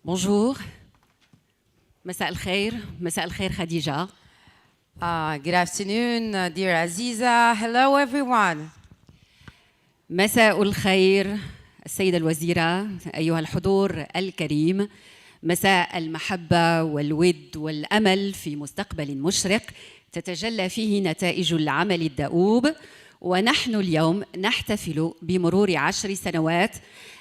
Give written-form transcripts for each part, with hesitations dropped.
Bonjour. مساء الخير. مساء الخير خديجة. Good afternoon, dear Aziza. Hello, everyone. مساء الخير السيدة الوزيرة، أيها الحضور الكريم. مساء المحبة والود والأمل في مستقبل مشرق تتجلى فيه نتائج العمل الدؤوب. ونحن اليوم نحتفل بمرور 10 سنوات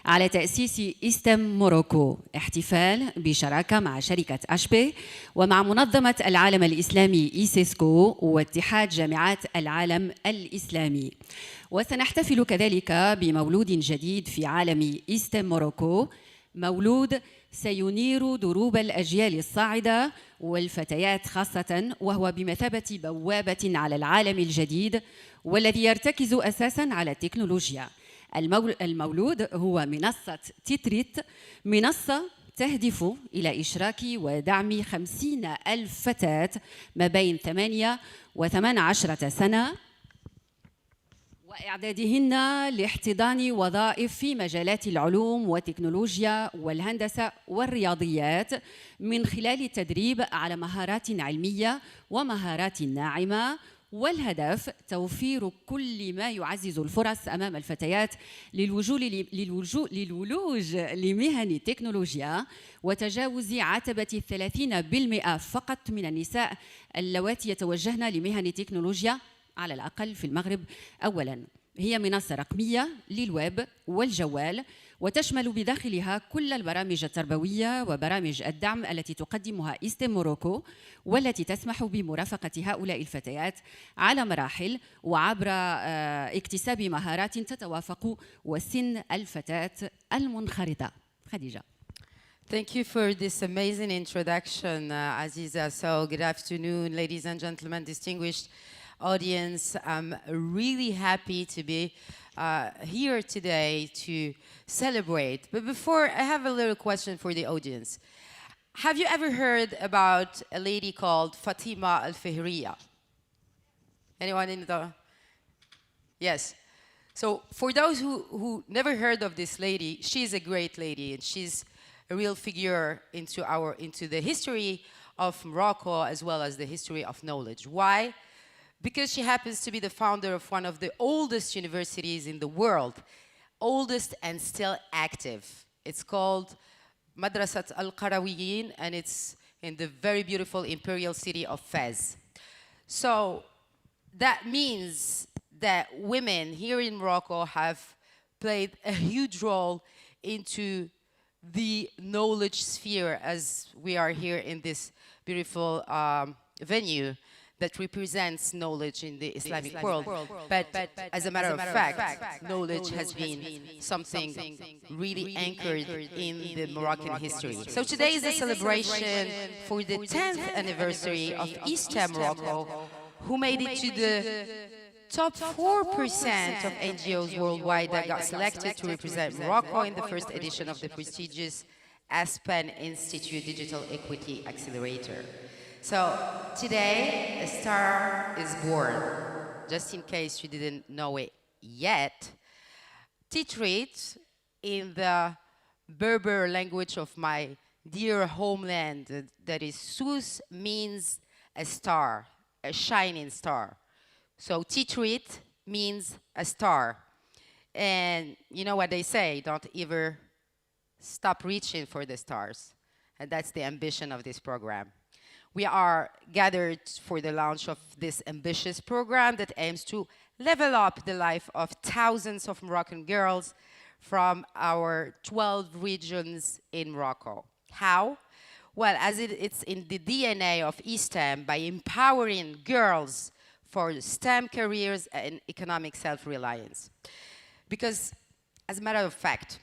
على تأسيس eSTEM موروكو، احتفال بشراكة مع شركة أشبي ومع منظمة العالم الإسلامي إيسيسكو واتحاد جامعات العالم الإسلامي. وسنحتفل كذلك بمولود جديد في عالم eSTEM موروكو، مولود سينير دروب الأجيال الصاعدة والفتيات خاصة، وهو بمثابة بوابة على العالم الجديد والذي يرتكز أساساً على التكنولوجيا. المولود هو منصة تيتريت، منصة تهدف إلى إشراك ودعم 50,000 فتاة ما بين 8 و18 سنة وإعدادهن لاحتضان وظائف في مجالات العلوم والتكنولوجيا والهندسة والرياضيات من خلال التدريب على مهارات علمية ومهارات ناعمة، والهدف توفير كل ما يعزز الفرص أمام الفتيات للولوج لمهن التكنولوجيا وتجاوز عتبة 30% فقط من النساء اللواتي يتوجهن لمهن التكنولوجيا على الأقل في المغرب. أولاً، هي منصة رقمية للويب والجوال، وتشمل بداخلها كل البرامج التربوية وبرامج الدعم التي تقدمها eSTEM موروكو، والتي تسمح بمرافقة هؤلاء الفتيات على مراحل وعبر اكتساب مهارات تتوافق وسن الفتاة المنخرطة. خديجة. Thank you for this amazing introduction, Aziza. So, good afternoon, ladies and gentlemen, distinguished audience. I'm really happy to be here today to celebrate. But before, I have a little question for the audience. Have you ever heard about a lady called Fatima Al-Fihriya? Anyone in the... Yes. So for those who never heard of this lady, she's a great lady, and she's a real figure into the history of Morocco as well as the history of knowledge. Why? Because she happens to be the founder of one of the oldest universities in the world, oldest and still active. It's called Madrasat Al-Qarawiyyin, and it's in the very beautiful imperial city of Fez. So that means that women here in Morocco have played a huge role into the knowledge sphere, as we are here in this beautiful venue that represents knowledge in the Islamic world. But as a matter of fact, knowledge has been something really anchored in the Moroccan history. So today is a celebration for the 10th anniversary of eSTEM Morocco, who made it to the top 4% of NGOs worldwide that got selected to represent Morocco in the first edition of the prestigious Aspen Institute Digital Equity Accelerator. So today, a star is born. Just in case you didn't know it yet, Titrit, in the Berber language of my dear homeland, that is Sus, means a star, a shining star. So Titrit means a star. And you know what they say, don't ever stop reaching for the stars. And that's the ambition of this program. We are gathered for the launch of this ambitious program that aims to level up the life of thousands of Moroccan girls from our 12 regions in Morocco. How? Well, as it's in the DNA of eSTEM, by empowering girls for STEM careers and economic self-reliance. Because, as a matter of fact,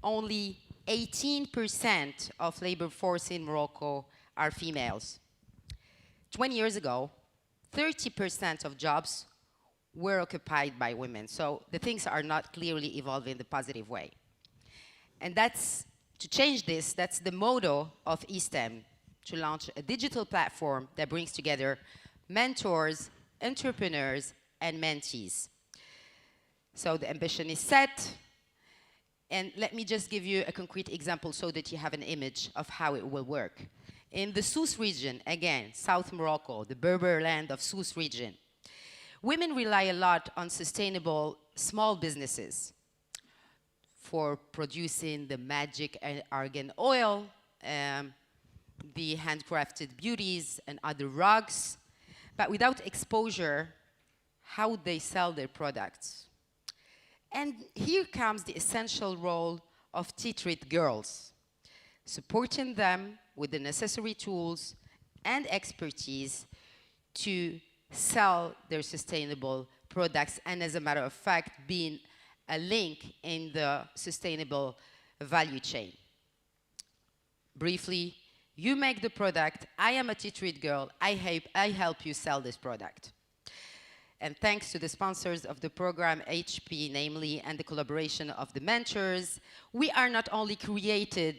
only 18% of labor force in Morocco are females. 20 years ago, 30% of jobs were occupied by women. So the things are not clearly evolving in the positive way. And to change this, that's the motto of eSTEM, to launch a digital platform that brings together mentors, entrepreneurs, and mentees. So the ambition is set. And let me just give you a concrete example so that you have an image of how it will work. In the Sousse region, again, South Morocco, the Berber land of Sousse region, women rely a lot on sustainable small businesses for producing the magic argan oil, the handcrafted beauties and other rugs, but without exposure, how would they sell their products? And here comes the essential role of Titrit girls, supporting them with the necessary tools and expertise to sell their sustainable products, and as a matter of fact, being a link in the sustainable value chain. Briefly, you make the product, I am a Titrit girl, I help you sell this product. And thanks to the sponsors of the program, HP, namely, and the collaboration of the mentors, we are not only creating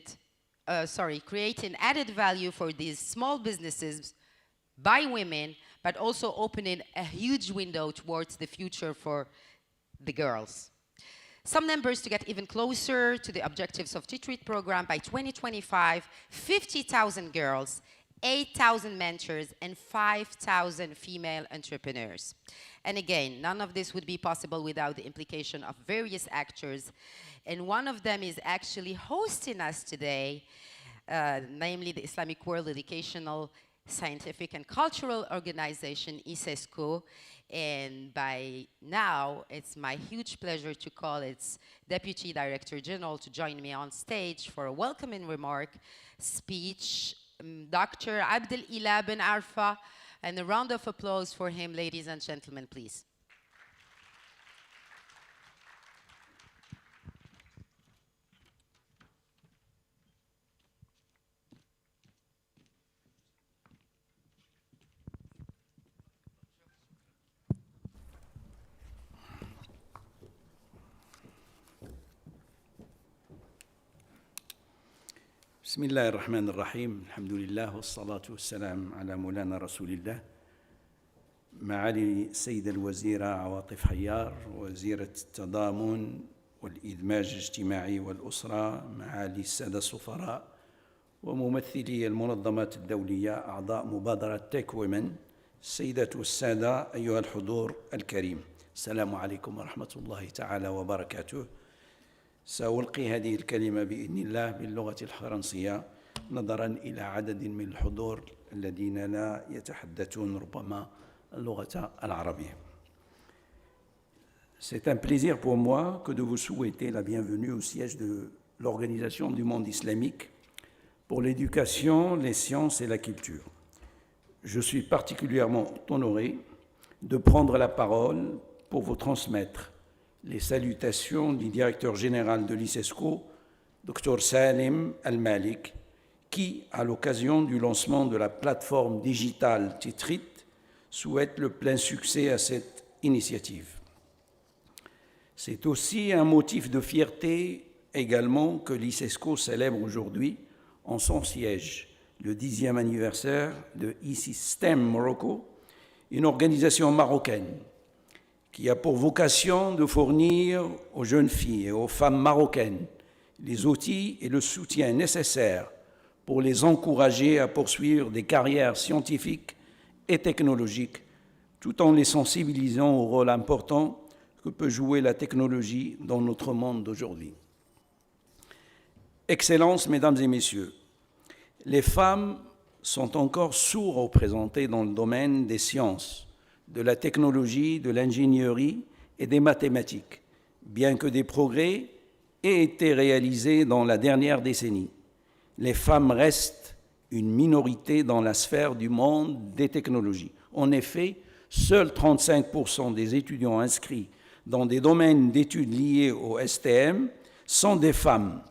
added value for these small businesses by women, but also opening a huge window towards the future for the girls. Some numbers to get even closer to the objectives of Titrit program: by 2025, 50,000 girls, 8,000 mentors, and 5,000 female entrepreneurs. And again, none of this would be possible without the implication of various actors. And one of them is actually hosting us today, namely the Islamic World Educational, Scientific and Cultural Organization, ISESCO. And by now, it's my huge pleasure to call its Deputy Director General to join me on stage for a welcoming remark, speech, Dr. Abdel Ilah Ben Arfa, and a round of applause for him, ladies and gentlemen, please. بسم الله الرحمن الرحيم. الحمد لله والصلاة والسلام على مولانا رسول الله. معالي السيدة الوزيرة عواطف حيار، وزيرة التضامن والإدماج الاجتماعي والأسرة، معالي السادة السفراء وممثلي المنظمات الدولية، أعضاء مبادرة تيك وومن، السيدات والسادة، أيها الحضور الكريم، السلام عليكم ورحمة الله تعالى وبركاته. سألقي هذه الكلمة بإذن الله باللغة الفرنسية نظراً إلى عدد من الحضور الذين لا يتحدثون ربما اللغة العربية. C'est un plaisir pour moi que de vous souhaiter la bienvenue au siège de l'Organisation du monde islamique pour l'éducation, les sciences et la culture. Je suis particulièrement honoré de prendre la parole pour vous transmettre les salutations du directeur général de l'ISESCO, Dr Salim Al-Malik, qui, à l'occasion du lancement de la plateforme digitale Titrit, souhaite le plein succès à cette initiative. C'est aussi un motif de fierté également que l'ISESCO célèbre aujourd'hui en son siège le 10e anniversaire de eSTEM Morocco, une organisation marocaine qui a pour vocation de fournir aux jeunes filles et aux femmes marocaines les outils et le soutien nécessaires pour les encourager à poursuivre des carrières scientifiques et technologiques, tout en les sensibilisant au rôle important que peut jouer la technologie dans notre monde d'aujourd'hui. Excellences, Mesdames et Messieurs, les femmes sont encore sous-représentées dans le domaine des sciences, de la technologie, de l'ingénierie et des mathématiques, bien que des progrès aient été réalisés dans la dernière décennie. Les femmes restent une minorité dans la sphère du monde des technologies. En effet, seuls 35% des étudiants inscrits dans des domaines d'études liés au STM sont des femmes,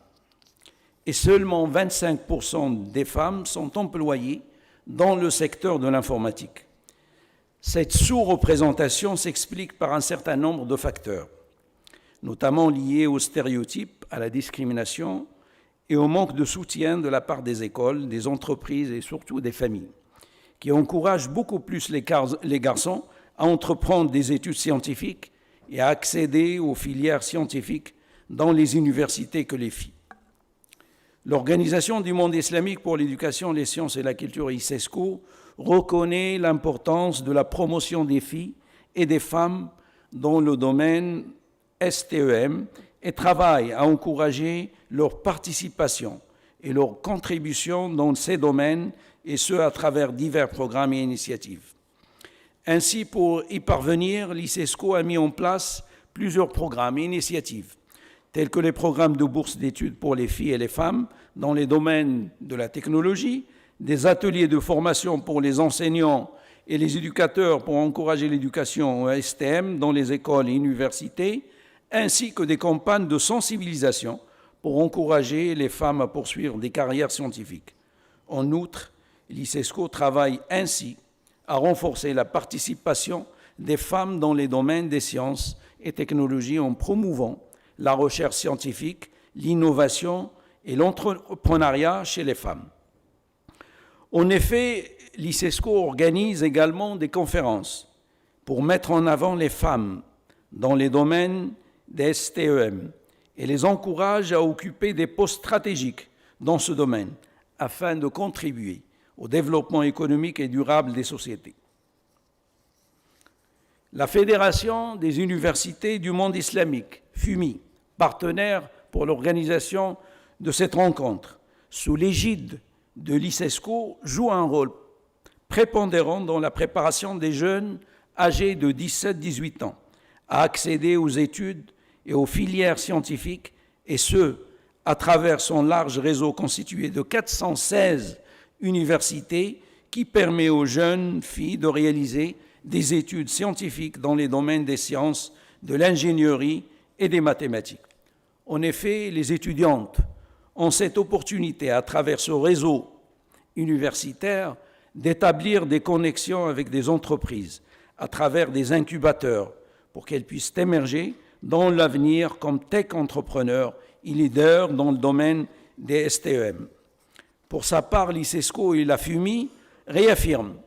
et seulement 25% des femmes sont employées dans le secteur de l'informatique. Cette sous-représentation s'explique par un certain nombre de facteurs, notamment liés aux stéréotypes, à la discrimination et au manque de soutien de la part des écoles, des entreprises et surtout des familles, qui encouragent beaucoup plus les garçons à entreprendre des études scientifiques et à accéder aux filières scientifiques dans les universités que les filles. L'Organisation du monde islamique pour l'éducation, les sciences et la culture, ISESCO, reconnaît l'importance de la promotion des filles et des femmes dans le domaine STEM et travaille à encourager leur participation et leur contribution dans ces domaines, et ce à travers divers programmes et initiatives. Ainsi, pour y parvenir, l'ISESCO a mis en place plusieurs programmes et initiatives, tels que les programmes de bourse d'études pour les filles et les femmes dans les domaines de la technologie, des ateliers de formation pour les enseignants et les éducateurs pour encourager l'éducation au STEM dans les écoles et universités, ainsi que des campagnes de sensibilisation pour encourager les femmes à poursuivre des carrières scientifiques. En outre, l'ISESCO travaille ainsi à renforcer la participation des femmes dans les domaines des sciences et technologies en promouvant la recherche scientifique, l'innovation et l'entrepreneuriat chez les femmes. En effet, l'ISESCO organise également des conférences pour mettre en avant les femmes dans les domaines des STEM et les encourage à occuper des postes stratégiques dans ce domaine afin de contribuer au développement économique et durable des sociétés. La Fédération des universités du monde islamique, FUMI, partenaire pour l'organisation de cette rencontre, sous l'égide de l'ISESCO, joue un rôle prépondérant dans la préparation des jeunes âgés de 17-18 ans à accéder aux études et aux filières scientifiques, et ce, à travers son large réseau constitué de 416 universités qui permet aux jeunes filles de réaliser des études scientifiques dans les domaines des sciences, de l'ingénierie et des mathématiques. En effet, les étudiantes ont cette opportunité, à travers ce réseau universitaire, d'établir des connexions avec des entreprises, à travers des incubateurs, pour qu'elles puissent émerger dans l'avenir comme tech entrepreneurs et leaders dans le domaine des STEM. Pour sa part, l'ISESCO et la FUMI réaffirment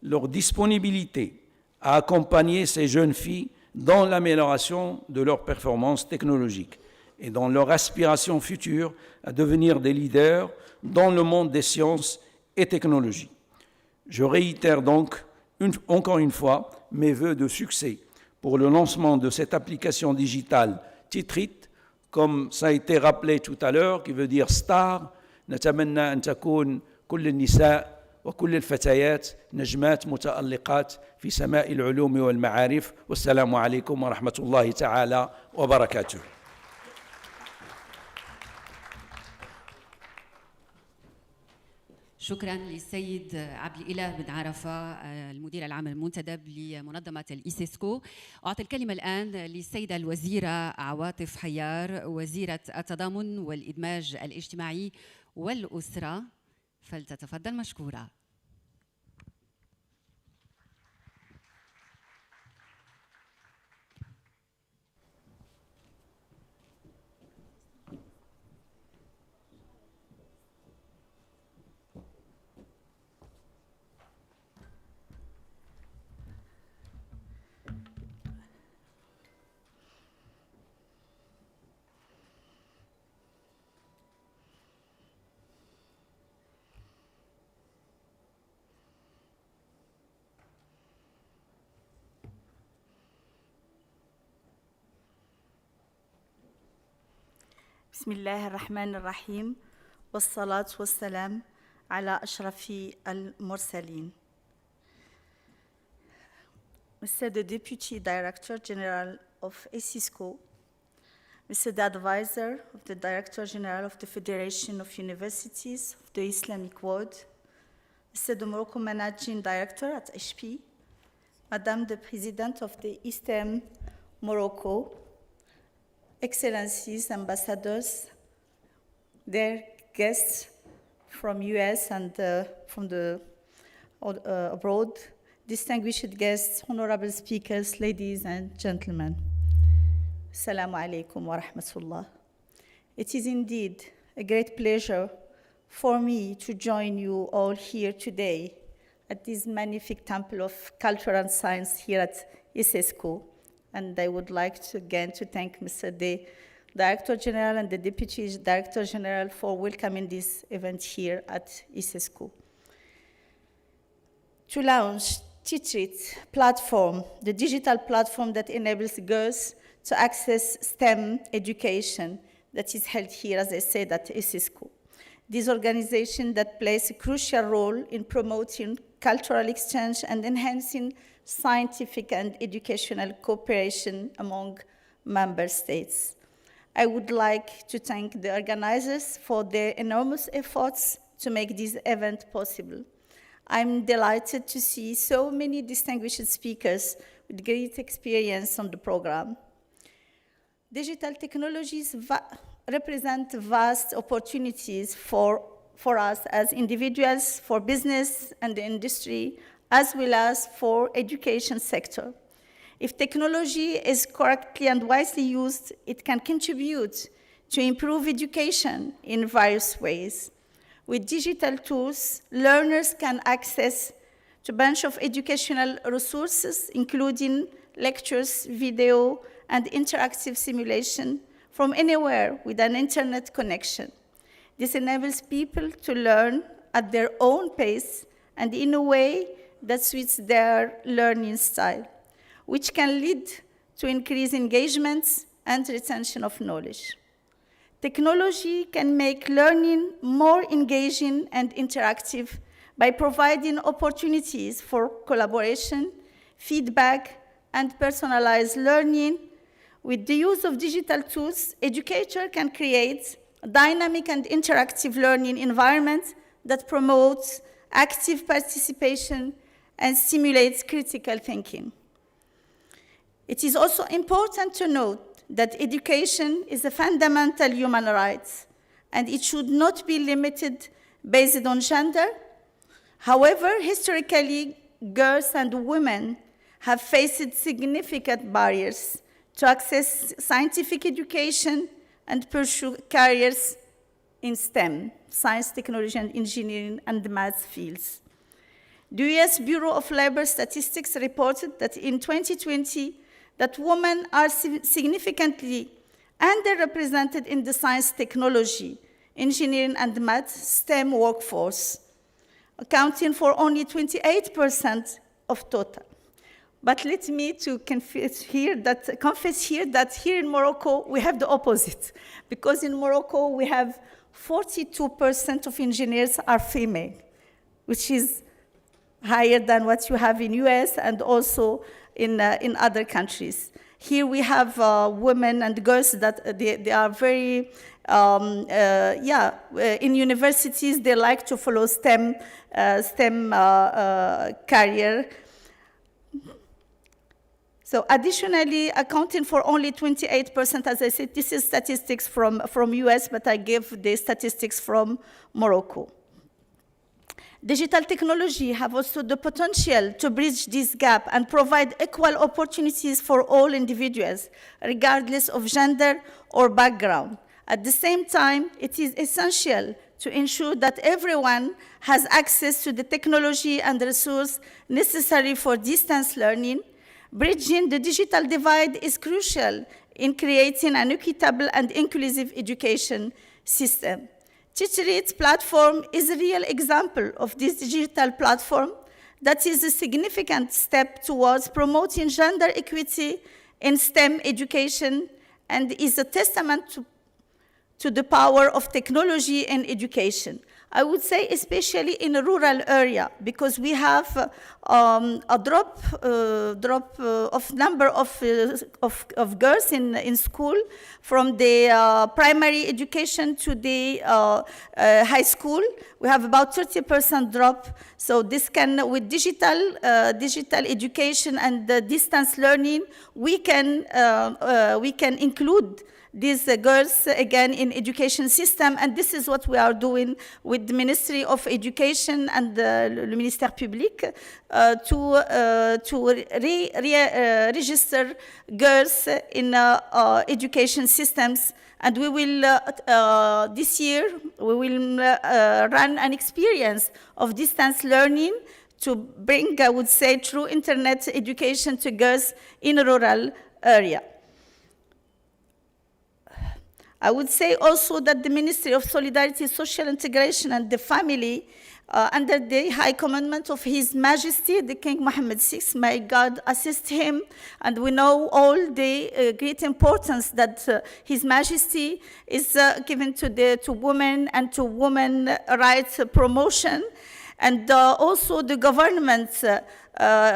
leur disponibilité à accompagner ces jeunes filles dans l'amélioration de leurs performances technologiques et dans leur aspiration future à devenir des leaders dans le monde des sciences et technologies. Je réitère donc encore une fois mes vœux de succès pour le lancement de cette application digitale Titrit, comme ça a été rappelé tout à l'heure, qui veut dire star. نتمنى أن تكون كل النساء وكل الفتيات نجمات متألقات في سماء العلوم والمعارف. والسلام عليكم ورحمة الله تعالى وبركاته. شكرا للسيد عبد الإله بن عرفة المدير العام المنتدب لمنظمة الإيسيسكو. أعطي الكلمة الآن للسيدة الوزيرة عواطف حيار وزيرة التضامن والإدماج الاجتماعي والأسرة، فلتتفضل مشكورة. بسم الله الرحمن الرحيم والصلاة والسلام على أشرف المرسلين. Mr. the Deputy Director General of ESISCO, Mr. the Advisor of the Director General of the Federation of Universities of the Islamic World, Mr. the Morocco Managing Director at HP, Madame the President of the eSTEM Morocco, Excellencies, ambassadors, their guests from US and from the abroad, distinguished guests, honorable speakers, ladies and gentlemen. Assalamu alaikum wa rahmatullah. It is indeed a great pleasure for me to join you all here today at this magnificent temple of culture and science here at ISESCO. And I would like to again to thank Mr. De Director General and the Deputy Director General for welcoming this event here at ISESCO. To launch Titrit platform, the digital platform that enables girls to access STEM education that is held here, as I said, at ISESCO. This organization that plays a crucial role in promoting cultural exchange and enhancing scientific and educational cooperation among member states. I would like to thank the organizers for their enormous efforts to make this event possible. I'm delighted to see so many distinguished speakers with great experience on the program. Digital technologies represent vast opportunities for us as individuals, for business and the industry, as well as for education sector. If technology is correctly and wisely used, it can contribute to improve education in various ways. With digital tools, learners can access to a bunch of educational resources, including lectures, video, and interactive simulation from anywhere with an internet connection. This enables people to learn at their own pace and in a way that suits their learning style, which can lead to increased engagement and retention of knowledge. Technology can make learning more engaging and interactive by providing opportunities for collaboration, feedback, and personalized learning. With the use of digital tools, educators can create a dynamic and interactive learning environment that promotes active participation and stimulates critical thinking. It is also important to note that education is a fundamental human right, and it should not be limited based on gender. However, historically, girls and women have faced significant barriers to access scientific education and pursue careers in STEM, science, technology, and engineering, and math fields. The US Bureau of Labor Statistics reported that in 2020, that women are significantly underrepresented in the science, technology, engineering, and math STEM workforce, accounting for only 28% of total. But let me confess here that here in Morocco, we have the opposite. Because in Morocco, we have 42% of engineers are female, which is higher than what you have in US and also in other countries. Here we have women and girls that they are very, in universities, they like to follow STEM career. So additionally, accounting for only 28%, as I said, this is statistics from US, but I give the statistics from Morocco. Digital technology have also the potential to bridge this gap and provide equal opportunities for all individuals, regardless of gender or background. At the same time, it is essential to ensure that everyone has access to the technology and resources necessary for distance learning. Bridging the digital divide is crucial in creating an equitable and inclusive education system. Titrit platform is a real example of this digital platform that is a significant step towards promoting gender equity in STEM education and is a testament to the power of technology in education. I would say especially in a rural area, because we have a drop of number of girls in school from the primary education to the high school. We have about 30% drop. So this can, with digital education and distance learning, we can include these girls again in education system, and this is what we are doing with the Ministry of Education and the Ministère Public to register girls in education systems. And we will, this year, we will run an experience of distance learning to bring, I would say, true internet education to girls in a rural area. I would say also that the Ministry of Solidarity, Social Integration and the Family, under the high commandment of His Majesty, the King Mohammed VI, may God assist him, and we know all the great importance that His Majesty is given to women and to women rights promotion. And also the government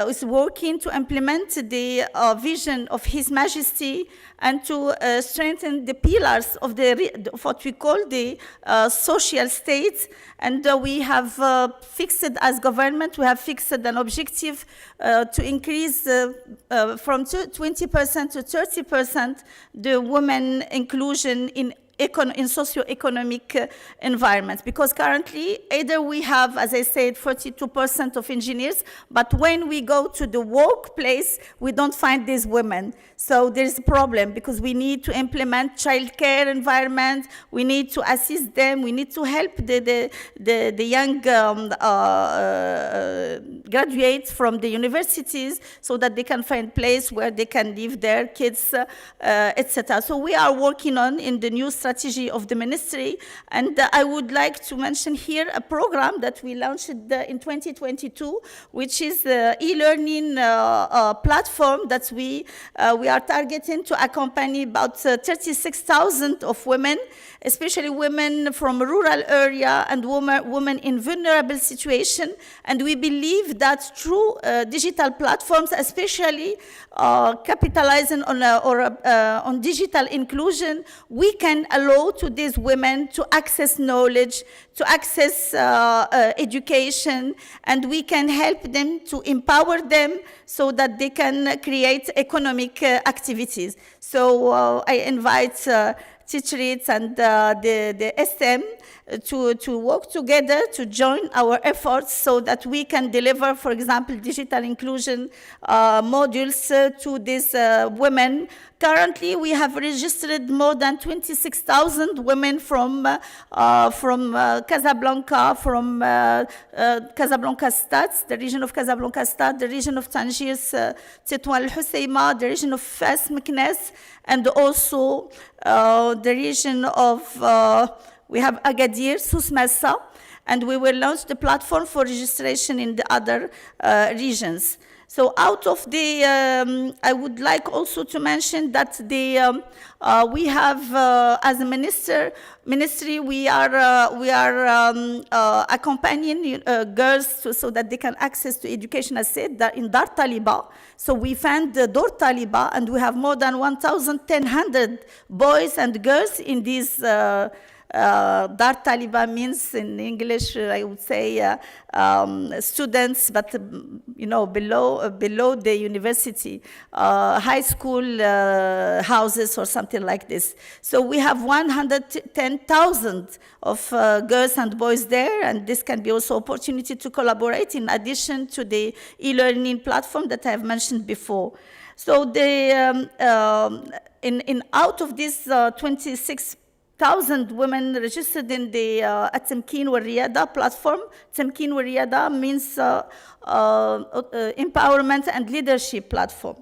is working to implement the vision of His Majesty and to strengthen the pillars of what we call the social state. And we have fixed, as government, we have fixed an objective to increase from 20% to 30% the women inclusion in socio-economic environments, because currently either we have, as I said, 42% of engineers, but when we go to the workplace, we don't find these women. So there's a problem, because we need to implement childcare environment, we need to assist them, we need to help the young graduates from the universities so that they can find place where they can leave their kids, etc. So we are working on in the new strategy of the ministry, and I would like to mention here a program that we launched in 2022, which is the e-learning platform that we are targeting to accompany about 36,000 of women, especially women from rural area and women in vulnerable situation. And we believe that through digital platforms, especially capitalizing on digital inclusion, we can allow to these women to access knowledge, to access education, and we can help them to empower them so that they can create economic activities. So I invite Titrit and the eSTEM to work together to join our efforts so that we can deliver, for example, digital inclusion modules to these women. Currently, we have registered more than 26,000 women from Casablanca, from Casablanca Stats, the region of Casablanca Stats, the region of Tangiers, Tétouan al-Husseima, the region of Fes Meknes, and also the region of, we have Agadir, Souss Massa, and we will launch the platform for registration in the other regions. So out of the, I would like also to mention that we have, as a ministry, we are accompanying girls so that they can access to education, as said, in Dar Taliba. So we found the Dar Taliba, and we have more than 1,100 boys and girls in these Dar Taliba means in English, I would say, students, but below the university, high school houses or something like this. So we have 110,000 of girls and boys there, and this can be also opportunity to collaborate in addition to the e-learning platform that I have mentioned before. So the out of these 26,000 women registered in the Temkin wa Riyada platform. Temkin wa Riyada means empowerment and leadership platform.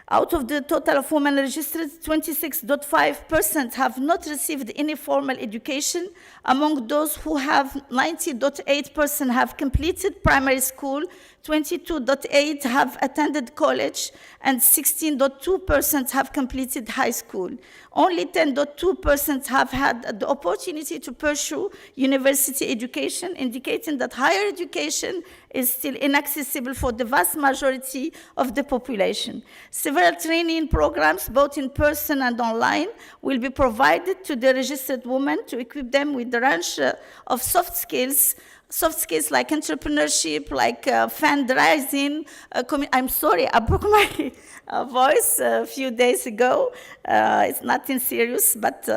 Out of the total of women registered, 26.5% have not received any formal education. Among those who have, 90.8% have completed primary school, 22.8% have attended college, and 16.2% have completed high school. Only 10.2% have had the opportunity to pursue university education, indicating that higher education is still inaccessible for the vast majority of the population. Several training programs, both in person and online, will be provided to the registered women to equip them with the range of soft skills like entrepreneurship, like fundraising. I'm sorry, I broke my voice a few days ago. It's nothing serious, but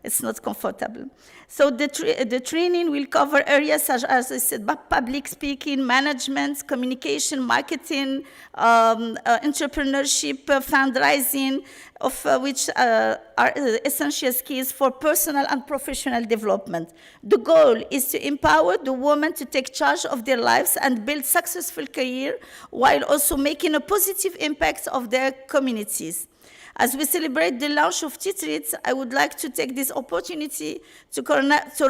it's not comfortable. So the training will cover areas such as I said, public speaking, management, communication, marketing, entrepreneurship, fundraising, of which are essential skills for personal and professional development. The goal is to empower the women to take charge of their lives and build successful career while also making a positive impact of their communities. As we celebrate the launch of Titrit, I would like to take this opportunity to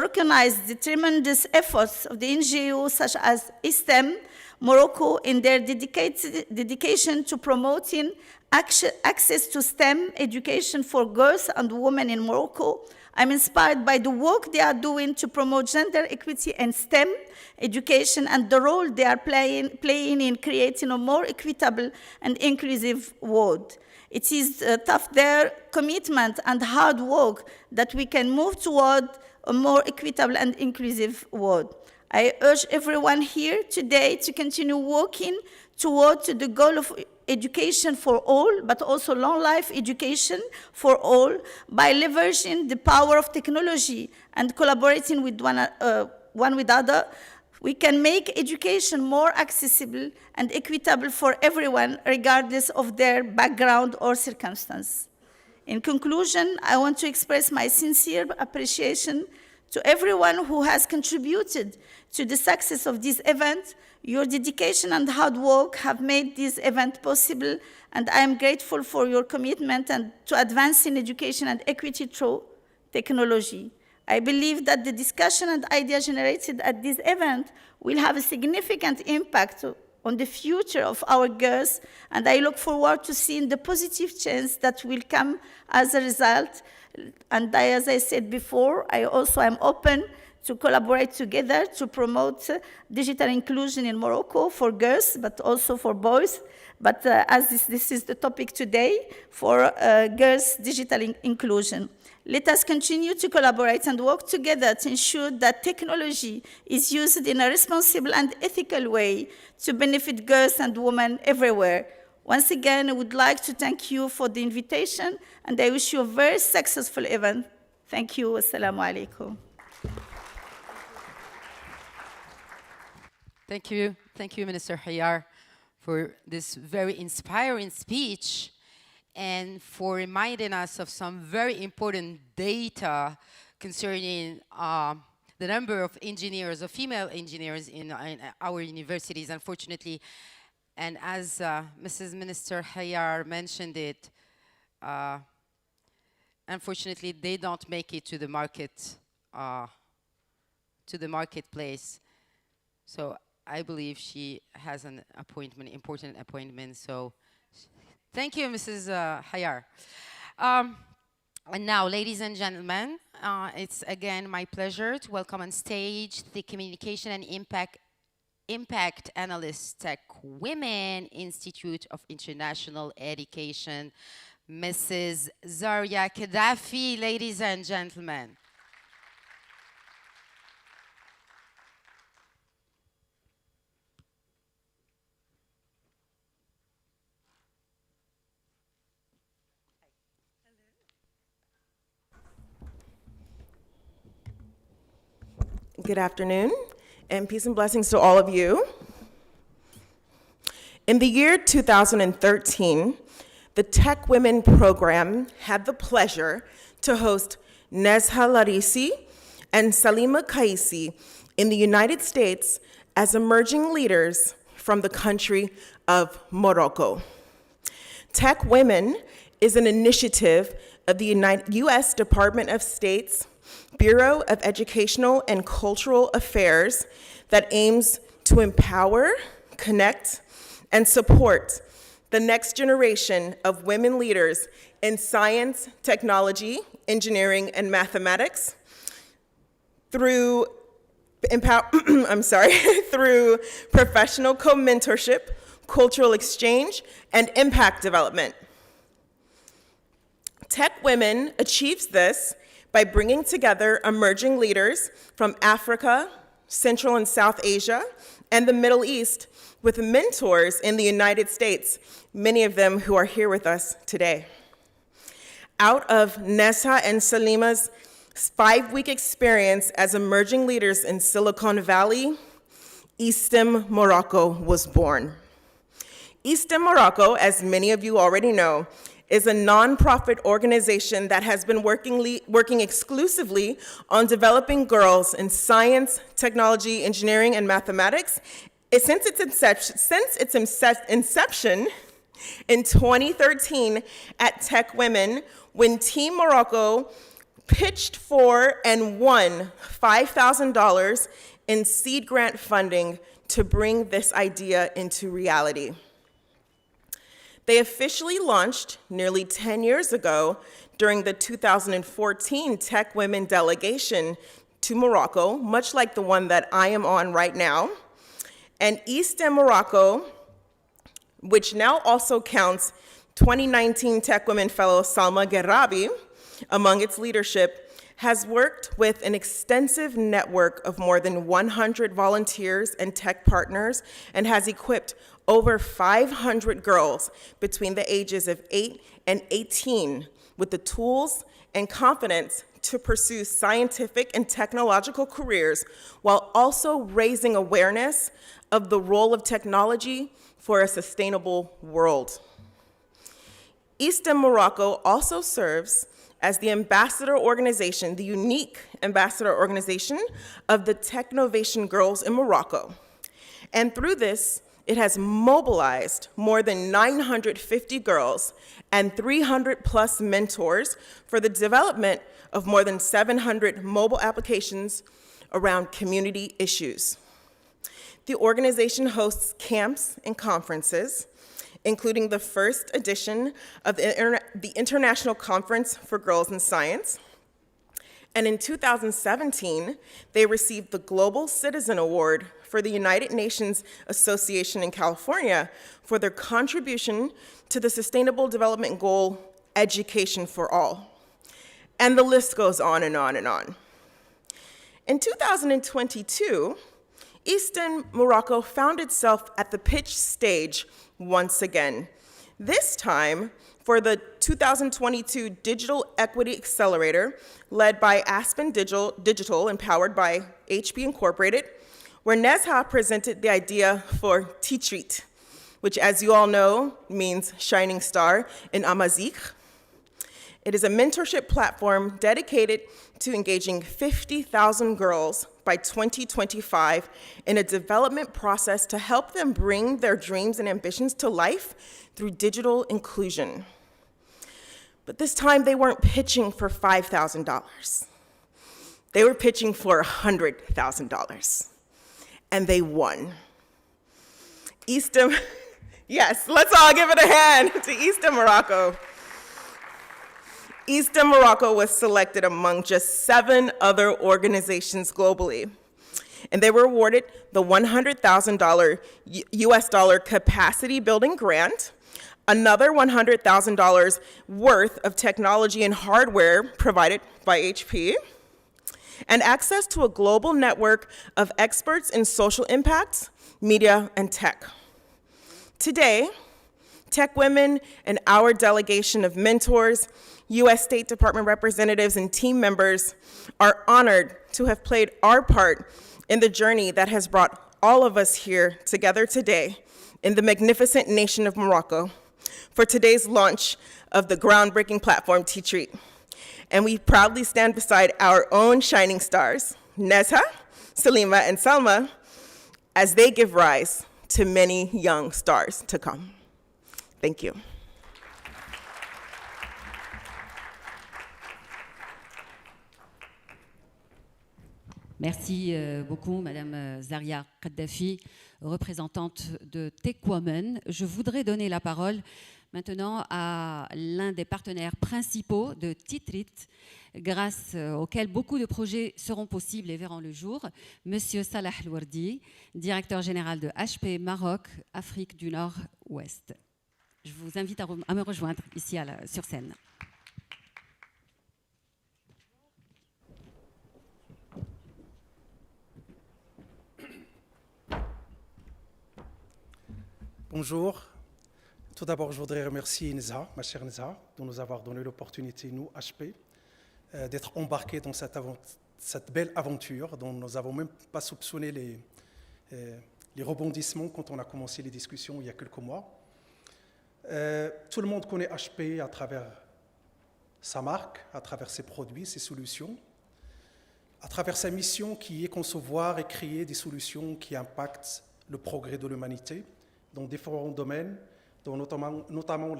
recognize the tremendous efforts of the NGOs such as eSTEM Morocco in their dedication to promoting access to STEM education for girls and women in Morocco. I'm inspired by the work they are doing to promote gender equity and STEM education and the role they are playing in creating a more equitable and inclusive world. It is tough their commitment and hard work that we can move toward a more equitable and inclusive world. I urge everyone here today to continue working toward the goal of education for all, but also long life education for all by leveraging the power of technology and collaborating with one with other. We can make education more accessible and equitable for everyone, regardless of their background or circumstance. In conclusion, I want to express my sincere appreciation to everyone who has contributed to the success of this event. Your dedication and hard work have made this event possible, and I am grateful for your commitment and to advancing education and equity through technology. I believe that the discussion and ideas generated at this event will have a significant impact on the future of our girls, and I look forward to seeing the positive change that will come as a result. And as I said before, I also am open to collaborate together to promote digital inclusion in Morocco for girls, but also for boys. But as this is the topic today, for girls' digital inclusion. Let us continue to collaborate and work together to ensure that technology is used in a responsible and ethical way to benefit girls and women everywhere. Once again, I would like to thank you for the invitation, and I wish you a very successful event. Thank you. Assalamu alaikum. Thank you. Thank you, Minister Hayar, for this very inspiring speech and for reminding us of some very important data concerning the number of engineers, of female engineers in our universities. Unfortunately, and as Mrs. Minister Hayar mentioned it, unfortunately, they don't make it to the market, to the marketplace. So I believe she has an appointment, important appointment. So thank you, Mrs. Hayar. And now, ladies and gentlemen, it's again my pleasure to welcome on stage the Communication and Impact Analyst Tech Women Institute of International Education, Mrs. Zaria Gaddafi, ladies and gentlemen. Good afternoon, and peace and blessings to all of you. In the year 2013, the Tech Women program had the pleasure to host Nezha Larisi and Salima Kaisi in the United States as emerging leaders from the country of Morocco. Tech Women is an initiative of the U.S. Department of State's Bureau of Educational and Cultural Affairs that aims to empower, connect, and support the next generation of women leaders in science, technology, engineering, and mathematics through through professional co-mentorship, cultural exchange, and impact development. Tech Women achieves this by bringing together emerging leaders from Africa, Central and South Asia, and the Middle East with mentors in the United States, many of them who are here with us today. Out of Nezha and Salima's 5-week experience as emerging leaders in Silicon Valley, eSTEM Morocco was born. eSTEM Morocco, as many of you already know, is a nonprofit organization that has been working exclusively on developing girls in science, technology, engineering, and mathematics. Since its inception In 2013, at Tech Women, when Team Morocco pitched for and won $5,000 in seed grant funding to bring this idea into reality. They officially launched nearly 10 years ago during the 2014 Tech Women delegation to Morocco, much like the one that I am on right now. And eSTEM Morocco, which now also counts 2019 Tech Women fellow Salma Gherabi among its leadership, has worked with an extensive network of more than 100 volunteers and tech partners and has equipped over 500 girls between the ages of 8 and 18 with the tools and confidence to pursue scientific and technological careers while also raising awareness of the role of technology for a sustainable world. eSTEM Morocco also serves as the ambassador organization, the unique ambassador organization of the Technovation Girls in Morocco. And through this, it has mobilized more than 950 girls and 300 plus mentors for the development of more than 700 mobile applications around community issues. The organization hosts camps and conferences, including the first edition of the International Conference for Girls in Science. And in 2017, they received the Global Citizen Award for the United Nations Association in California for their contribution to the Sustainable Development Goal, Education for All. And the list goes on and on and on. In 2022, eSTEM Morocco found itself at the pitch stage once again, this time for the 2022 Digital Equity Accelerator led by Aspen Digital and powered by HP Incorporated, where Nezha presented the idea for Titrit, which, as you all know, means shining star in Amazigh. It is a mentorship platform dedicated to engaging 50,000 girls by 2025 in a development process to help them bring their dreams and ambitions to life through digital inclusion. But this time they weren't pitching for $5,000. They were pitching for $100,000, and they won. eSTEM, yes, let's all give it a hand to eSTEM Morocco. eSTEM Morocco was selected among just 7 other organizations globally. And they were awarded the $100,000 US dollar capacity building grant, another $100,000 worth of technology and hardware provided by HP, and access to a global network of experts in social impact, media, and tech. Today, Tech Women and our delegation of mentors, U.S. State Department representatives, and team members are honored to have played our part in the journey that has brought all of us here together today in the magnificent nation of Morocco for today's launch of the groundbreaking platform Titrit. And we proudly stand beside our own shining stars, Nezha, Salima, and Salma, as they give rise to many young stars to come. Thank you. Merci beaucoup, Madame Zaria Kaddafi, représentante de Tech Women. Je voudrais donner la parole maintenant à l'un des partenaires principaux de Titrit, grâce auquel beaucoup de projets seront possibles et verront le jour, Monsieur Salah Louardi, directeur général de HP Maroc, Afrique du Nord-Ouest. Je vous invite à me rejoindre ici sur scène. Bonjour. Tout d'abord, je voudrais remercier Nezha, ma chère Nezha, de nous avoir donné l'opportunité, nous, HP, d'être embarqués dans cette belle aventure dont nous n'avons même pas soupçonné les rebondissements quand on a commencé les discussions il y a quelques mois. Tout le monde connaît HP à travers sa marque, à travers ses produits, ses solutions, à travers sa mission qui est concevoir et créer des solutions qui impactent le progrès de l'humanité dans différents domaines, dont notamment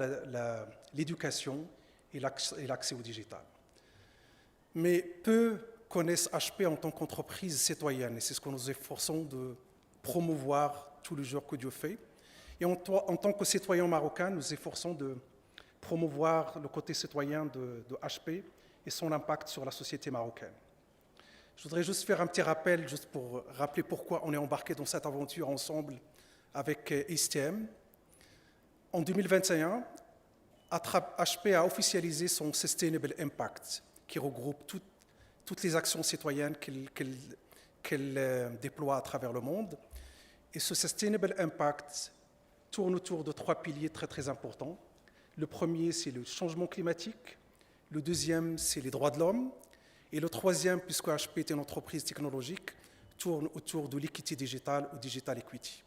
l'éducation et l'accès au digital. Mais peu connaissent HP en tant qu'entreprise citoyenne, et c'est ce que nous efforçons de promouvoir tous les jours que Dieu fait. Et en tant que citoyens marocains, nous efforçons de promouvoir le côté citoyen de HP et son impact sur la société marocaine. Je voudrais juste faire un petit rappel, juste pour rappeler pourquoi on est embarqué dans cette aventure ensemble avec eSTEM. En 2021, HP a officialisé son Sustainable Impact, qui regroupe toutes les actions citoyennes qu'elle déploie à travers le monde. Et ce Sustainable Impact tourne autour de 3 piliers très, très importants. Le premier, c'est le changement climatique. Le deuxième, c'est les droits de l'homme. Et le troisième, puisque HP est une entreprise technologique, tourne autour de l'équité digitale ou digital equity.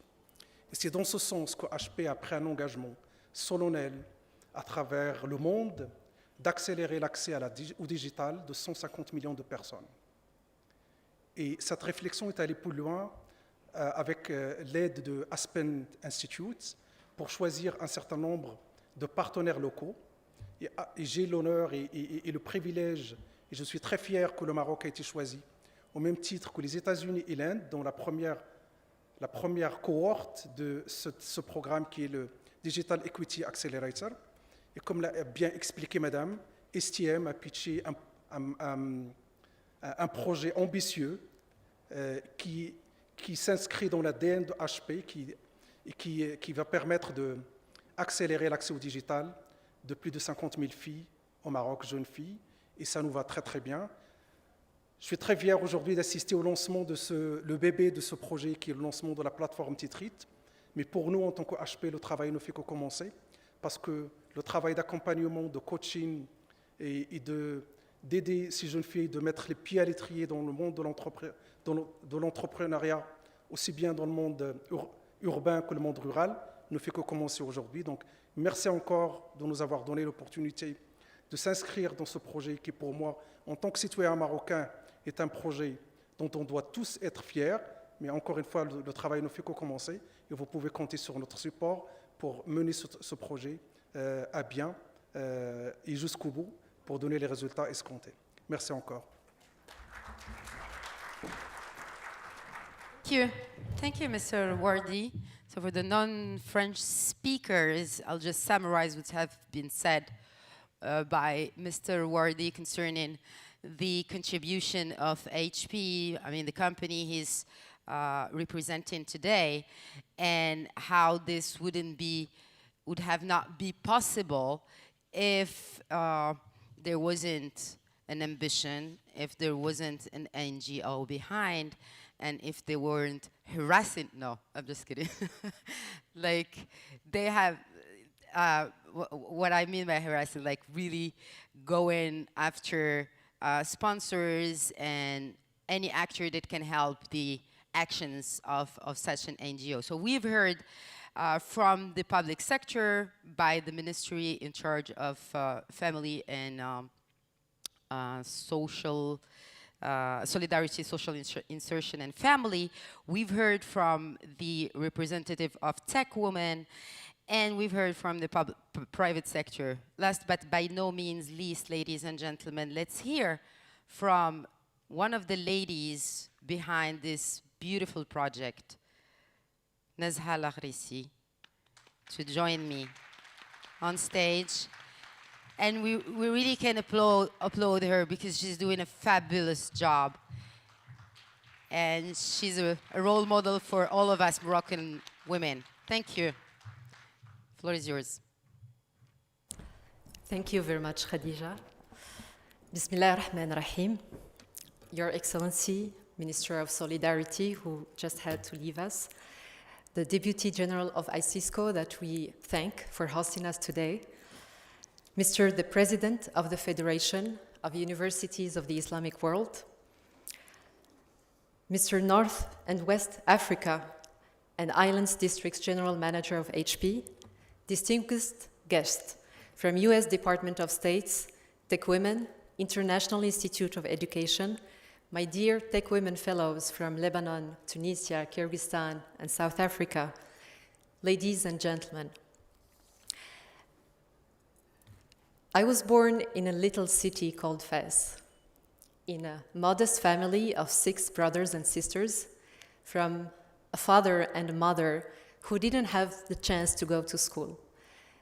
Et c'est dans ce sens que HP a pris un engagement solennel à travers le monde d'accélérer l'accès au digital de 150 millions de personnes. Et cette réflexion est allée plus loin avec l'aide de Aspen Institute pour choisir un certain nombre de partenaires locaux. Et j'ai l'honneur et le privilège, et je suis très fier que le Maroc a été choisi, au même titre que les États-Unis et l'Inde, dans la première cohorte de ce programme qui est le Digital Equity Accelerator. Et comme l'a bien expliqué Madame, eSTEM a pitché un projet ambitieux qui s'inscrit dans l'ADN de HP qui va permettre d'accélérer l'accès au digital de plus de 50 000 filles au Maroc, jeunes filles, et ça nous va très très bien. Je suis très fier aujourd'hui d'assister au lancement le bébé de ce projet qui est le lancement de la plateforme Titrit, mais pour nous en tant que HP, le travail ne fait que commencer parce que le travail d'accompagnement, de coaching et d'aider ces jeunes filles de mettre les pieds à l'étrier dans le monde de l'entrepreneuriat, aussi bien dans le monde urbain que le monde rural, ne fait que commencer aujourd'hui. Donc, merci encore de nous avoir donné l'opportunité de s'inscrire dans ce projet qui, pour moi, en tant que citoyen marocain, est un projet dont on doit tous être fiers. Mais encore une fois, le travail ne fait que commencer et vous pouvez compter sur notre support pour mener ce projet à bien et jusqu'au bout pour donner les résultats escomptés. Merci encore. Thank you, Mr. Wardi. So for the non-French speakers, I'll just summarize what have been said by Mr. Wardi concerning the contribution of HP, the company he's representing today, and how this would have not be possible if there wasn't an ambition, if there wasn't an NGO behind, and if they weren't harassing. No, I'm just kidding. Like, they have, what I mean by harassing, like really going after sponsors and any actor that can help the actions of such an NGO. So we've heard from the public sector by the ministry in charge of family and social solidarity, social insertion and family. We've heard from the representative of tech women, and we've heard from the private sector. Last but by no means least, ladies and gentlemen, let's hear from one of the ladies behind this beautiful project, Nezha Lahrisi, to join me on stage. And we really can applaud her because she's doing a fabulous job. And she's a role model for all of us Moroccan women. Thank you. The floor is yours. Thank you very much, Khadija. Bismillah ar-Rahman ar-Rahim. Your Excellency, Minister of Solidarity, who just had to leave us, the Deputy General of ICISCO that we thank for hosting us today, Mr. the President of the Federation of Universities of the Islamic World, Mr. North and West Africa and Islands District's General Manager of HP, distinguished guests from US Department of State's Tech Women, International Institute of Education, my dear Tech Women Fellows from Lebanon, Tunisia, Kyrgyzstan, and South Africa, ladies and gentlemen. I was born in a little city called Fez, in a modest family of 6 brothers and sisters, from a father and a mother who didn't have the chance to go to school.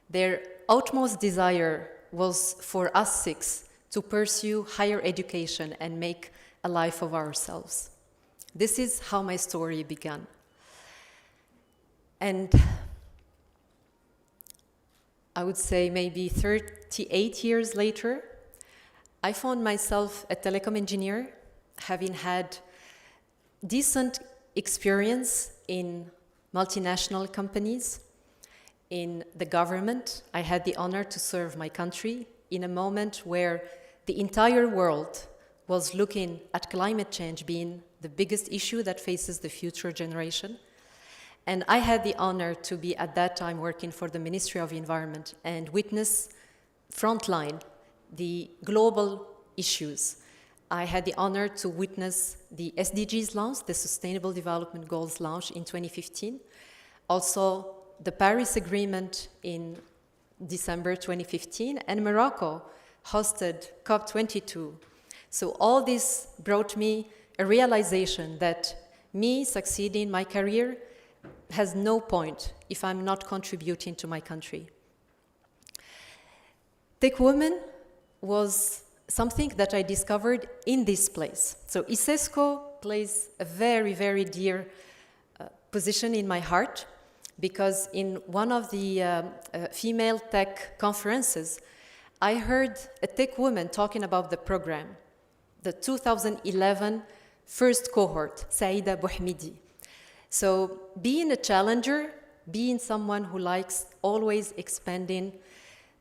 Their utmost desire was for us 6 to pursue higher education and make a life of ourselves. This is how my story began. And I would say maybe 38 years later, I found myself a telecom engineer, having had decent experience in multinational companies, in the government. I had the honor to serve my country in a moment where the entire world was looking at climate change being the biggest issue that faces the future generation. And I had the honor to be at that time working for the Ministry of Environment and witness frontline the global issues. I had the honor to witness the SDGs launch, the Sustainable Development Goals launch in 2015. Also, the Paris Agreement in December 2015, and Morocco hosted COP22. So all this brought me a realization that me succeeding in my career has no point if I'm not contributing to my country. Tech Women was something that I discovered in this place. So ISESCO plays a very, very dear position in my heart, because in one of the female tech conferences, I heard a tech woman talking about the program, the 2011 first cohort, Saïda Bouhmidi. So being a challenger, being someone who likes always expanding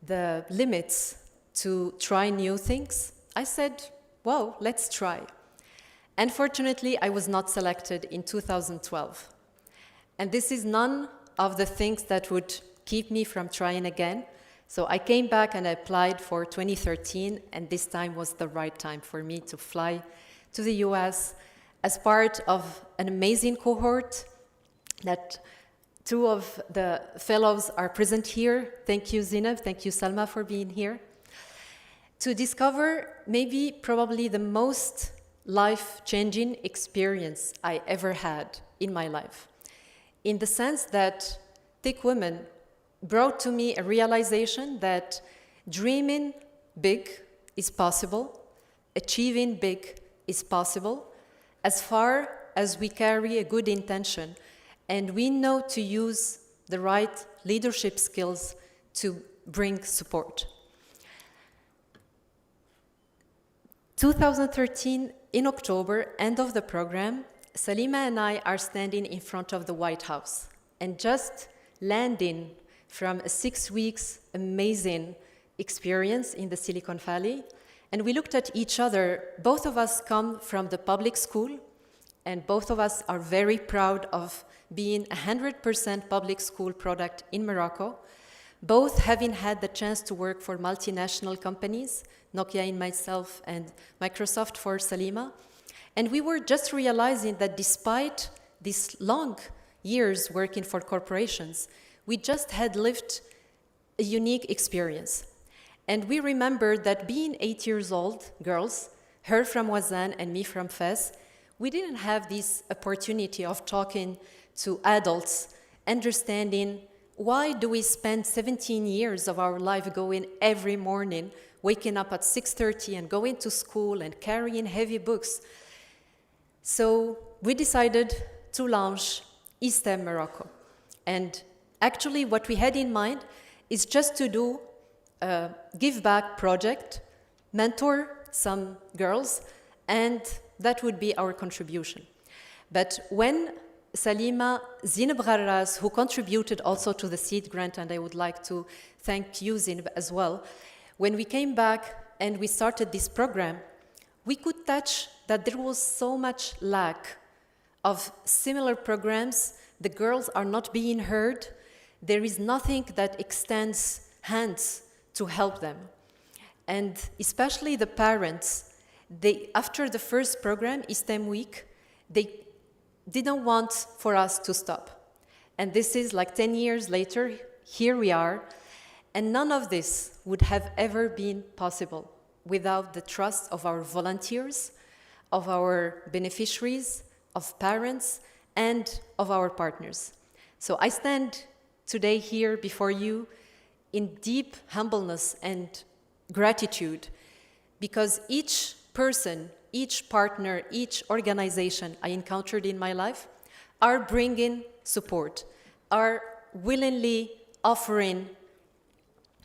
the limits to try new things, I said, well, let's try. Unfortunately, I was not selected in 2012. And this is none of the things that would keep me from trying again. So I came back and I applied for 2013, and this time was the right time for me to fly to the US as part of an amazing cohort that 2 of the fellows are present here. Thank you, Zineb. Thank you, Salma, for being here. To discover probably the most life-changing experience I ever had in my life, in the sense that Tech Women brought to me a realization that dreaming big is possible, achieving big is possible, as far as we carry a good intention and we know to use the right leadership skills to bring support. 2013, in October, end of the program, Salima and I are standing in front of the White House and just landing from a 6 weeks amazing experience in the Silicon Valley. And we looked at each other. Both of us come from the public school, and both of us are very proud of being 100% public school product in Morocco, both having had the chance to work for multinational companies, Nokia in myself and Microsoft for Salima. And we were just realizing that despite these long years working for corporations, we just had lived a unique experience. And we remembered that being 8 years old, girls, her from Wazan and me from Fez, we didn't have this opportunity of talking to adults, understanding why do we spend 17 years of our life going every morning, waking up at 6:30 and going to school and carrying heavy books. So we decided to launch eSTEM Morocco. And actually what we had in mind is just to do a give back project, mentor some girls, and that would be our contribution. But when Salima, Zineb Gharras, who contributed also to the seed grant, and I would like to thank you, Zineb, as well, when we came back and we started this program, we could touch that there was so much lack of similar programs. The girls are not being heard. There is nothing that extends hands to help them. And especially the parents, after the first program, eSTEM Week, they didn't want for us to stop. And this is like 10 years later, here we are. And none of this would have ever been possible without the trust of our volunteers, of our beneficiaries, of parents, and of our partners. So I stand today here before you in deep humbleness and gratitude, because each person, each partner, each organization I encountered in my life are bringing support, are willingly offering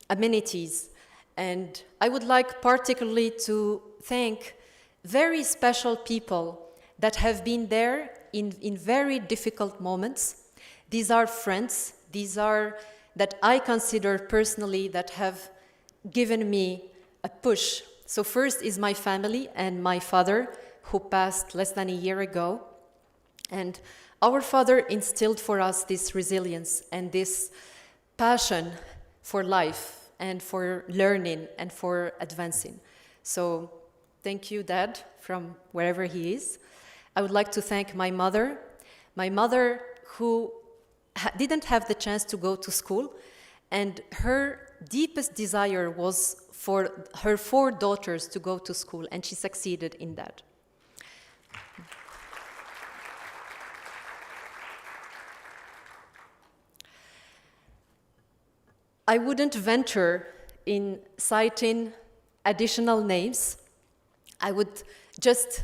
amenities. And I would like particularly to thank very special people that have been there in very difficult moments. These are friends, these are that I consider personally that have given me a push. So first is my family and my father, who passed less than a year ago. And our father instilled for us this resilience and this passion for life and for learning and for advancing. So thank you, Dad, from wherever he is. I would like to thank my mother who didn't have the chance to go to school, and her deepest desire was for her 4 daughters to go to school, and she succeeded in that. I wouldn't venture in citing additional names. I would just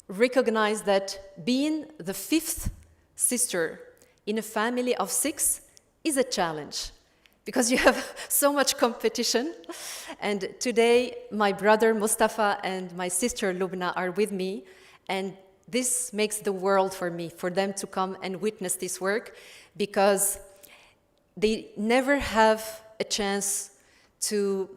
recognize that being the 5th sister in a family of 6 is a challenge, because you have so much competition. And today, my brother Mustafa and my sister Lubna are with me, and this makes the world for me, for them to come and witness this work, because they never have a chance to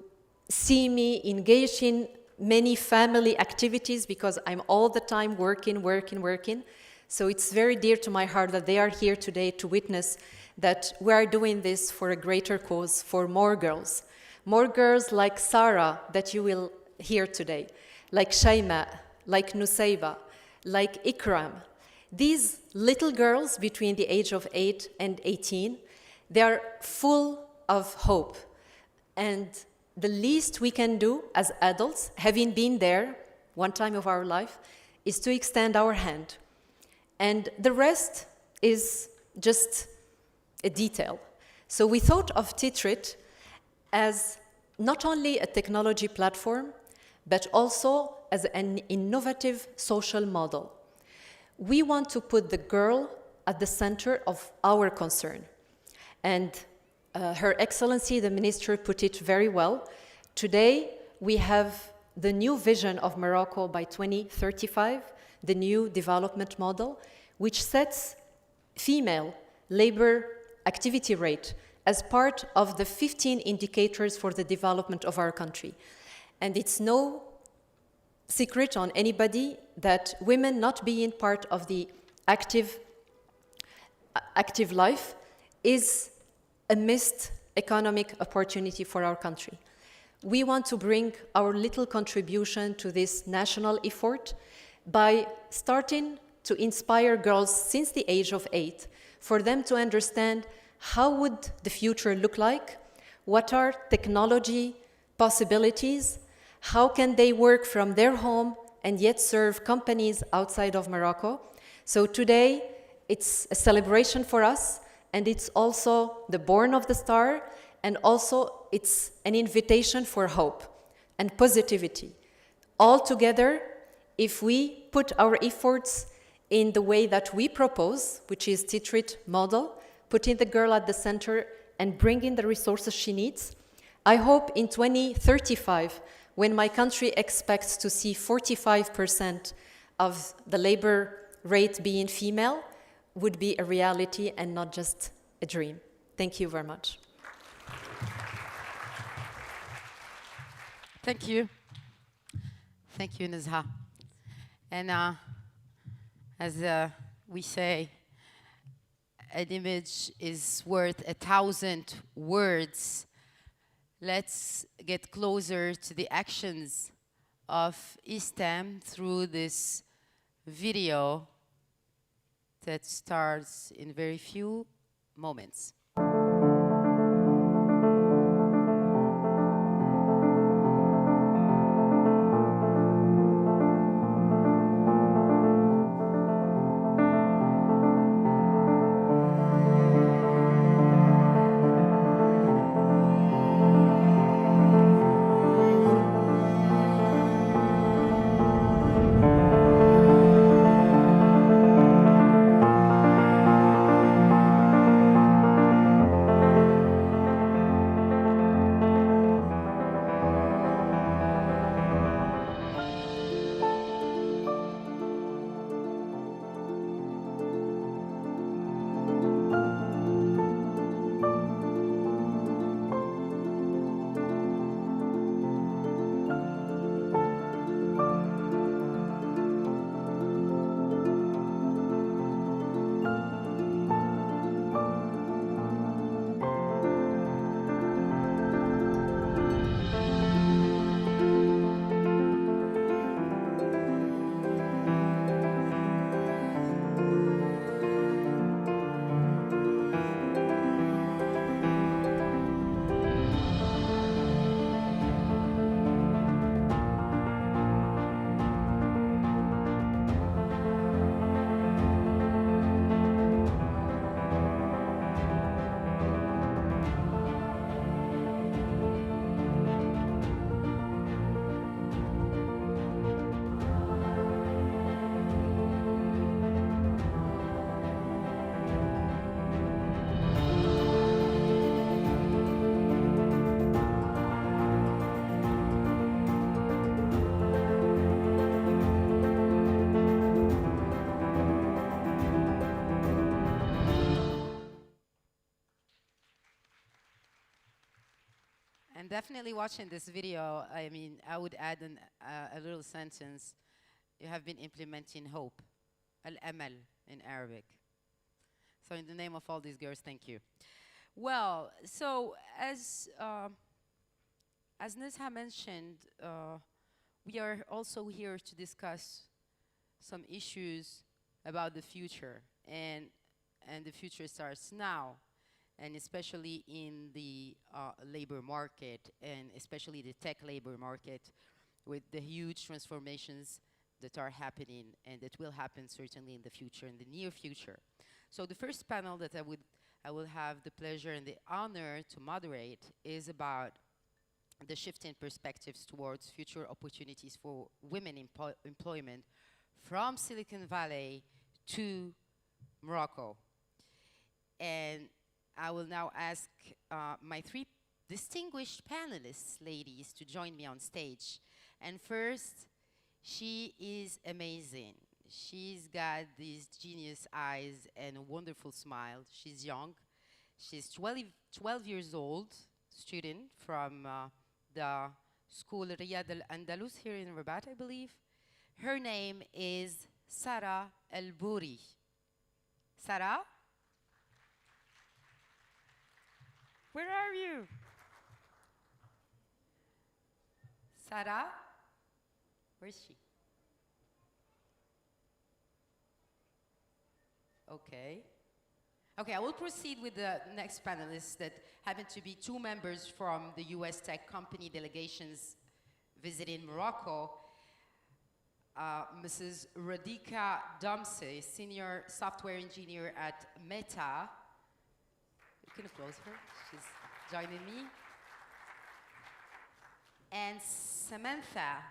see me engaged in many family activities, because I'm all the time working. So it's very dear to my heart that they are here today to witness that we are doing this for a greater cause, for more girls like Sarah that you will hear today, like Shaima, like Nusayba, like Ikram. These little girls between the age of 8 and 18, they are full of hope. And the least we can do as adults, having been there one time of our life, is to extend our hand. And the rest is just a detail. So we thought of Titrit as not only a technology platform, but also as an innovative social model. We want to put the girl at the center of our concern. And Her Excellency, the Minister, put it very well. Today, we have the new vision of Morocco by 2035, the new development model, which sets female labor activity rate as part of the 15 indicators for the development of our country. And it's no secret on anybody that women not being part of the active life is a missed economic opportunity for our country. We want to bring our little contribution to this national effort by starting to inspire girls since the age of 8, for them to understand how would the future look like, what are technology possibilities, how can they work from their home and yet serve companies outside of Morocco. So today, it's a celebration for us, and it's also the born of the star, and also it's an invitation for hope and positivity. All together, if we put our efforts in the way that we propose, which is Titrit model, putting the girl at the center and bringing the resources she needs, I hope in 2035, when my country expects to see 45% of the labor rate being female, would be a reality and not just a dream. Thank you very much. Thank you. Thank you, Nezha. And as we say, an image is worth 1,000 words. Let's get closer to the actions of eSTEM through this video that starts in very few moments. And definitely watching this video, I mean, I would add a little sentence. You have been implementing hope, al-amal in Arabic. So in the name of all these girls, thank you. Well, so as Nezha mentioned, we are also here to discuss some issues about the future, and the future starts now, and especially in the labor market, and especially the tech labor market, with the huge transformations that are happening and that will happen certainly in the future, in the near future. So the first panel that I will have the pleasure and the honor to moderate is about the shift in perspectives towards future opportunities for women employment from Silicon Valley to Morocco. And I will now ask my three distinguished panelists, ladies, to join me on stage. And first, she is amazing. She's got these genius eyes and a wonderful smile. She's young. She's 12 years old, student from the school Riyad al-Andalus here in Rabat, I believe. Her name is Sarah El-Bouri. Sarah? Where are you? Sarah? Where is she? Okay. Okay, I will proceed with the next panelists that happen to be two members from the US tech company delegations visiting Morocco. Mrs. Radhika Damse, senior software engineer at Meta. You can applause her, she's joining me. And Samantha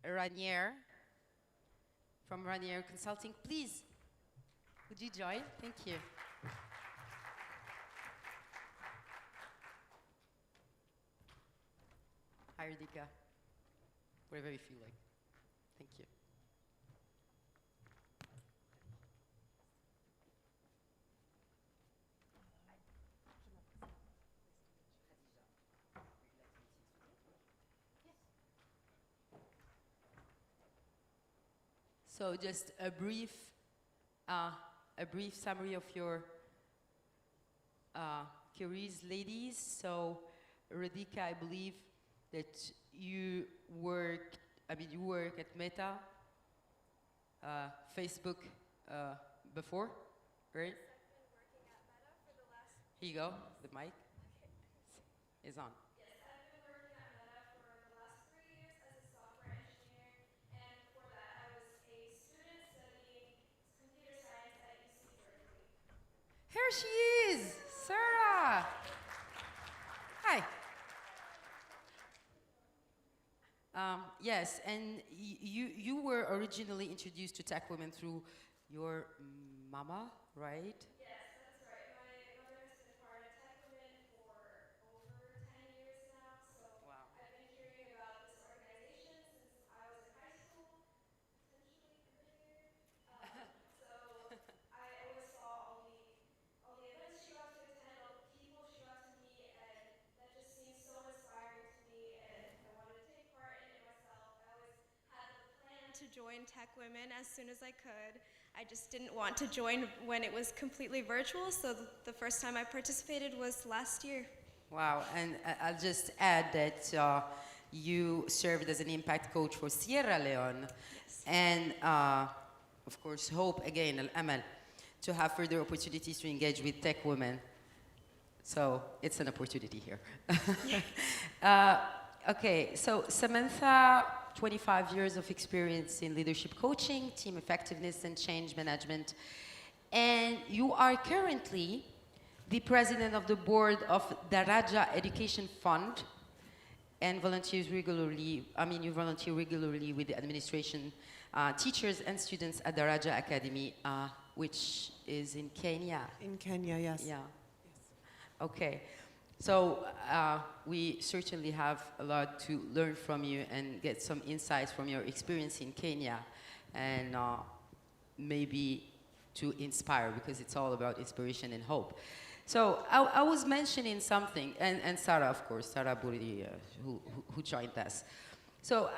Ranier from Ranier Consulting. Please, would you join? Thank you. Hi, Radhika. Whatever you feel like. Thank you. So just a brief summary of your careers, ladies. So Radhika, I believe that you work at Meta, Facebook before, right? Here you go, the mic is on. Here she is, Sarah. Hi. Yes, and you were originally introduced to tech women through your mama, right? Yes, that's right. My mother has been part of tech women for over 10 years now, so Wow. I've been hearing about this organization since I was in high school, potentially earlier. So I always saw all the events she got to attend, all the people she got to meet, and that just seemed so inspiring to me, and I wanted to take part in it myself. I always had the plan to join Tech Women as soon as I could. I just didn't want to join when it was completely virtual, so the first time I participated was last year. Wow, and I'll just add that you served as an impact coach for Sierra Leone, Yes. and of course, hope again, al-amal, to have further opportunities to engage with tech women. So it's an opportunity here. Okay, so Samantha, 25 years of experience in leadership coaching, team effectiveness, and change management. And you are currently the president of the board of Daraja Education Fund and volunteers regularly, you volunteer regularly with the administration, teachers and students at Daraja Academy, which is in Kenya. In Kenya, yes. Yeah. Okay. So we certainly have a lot to learn from you and get some insights from your experience in Kenya, and maybe to inspire, because it's all about inspiration and hope. So I was mentioning something, and Sarah, of course, Sarah Bourdi, who joined us. So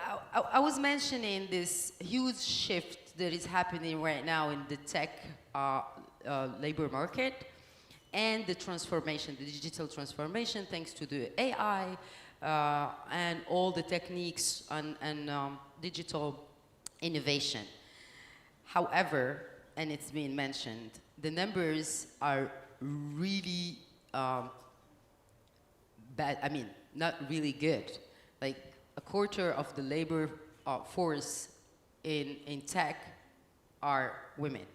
I was mentioning this huge shift that is happening right now in the tech labor market, and the transformation, the digital transformation, thanks to the AI and all the techniques and digital innovation. However, and it's been mentioned, the numbers are really bad. I mean, not really good. Like a quarter of the labor force in tech are women.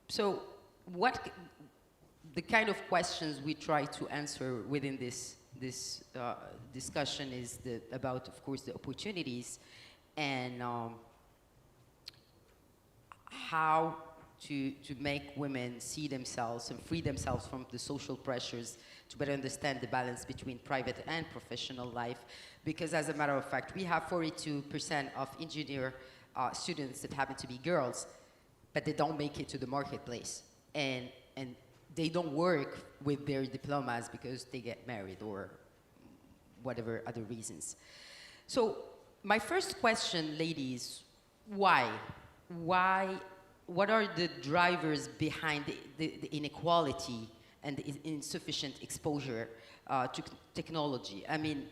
So the kind of questions we try to answer within this discussion is about, of course, the opportunities and how to make women see themselves and free themselves from the social pressures, to better understand the balance between private and professional life. Because as a matter of fact, we have 42% of engineer students that happen to be girls, but they don't make it to the marketplace. And they don't work with their diplomas because they get married or whatever other reasons. So my first question, ladies, why? What are the drivers behind the inequality and the insufficient exposure to technology? I mean,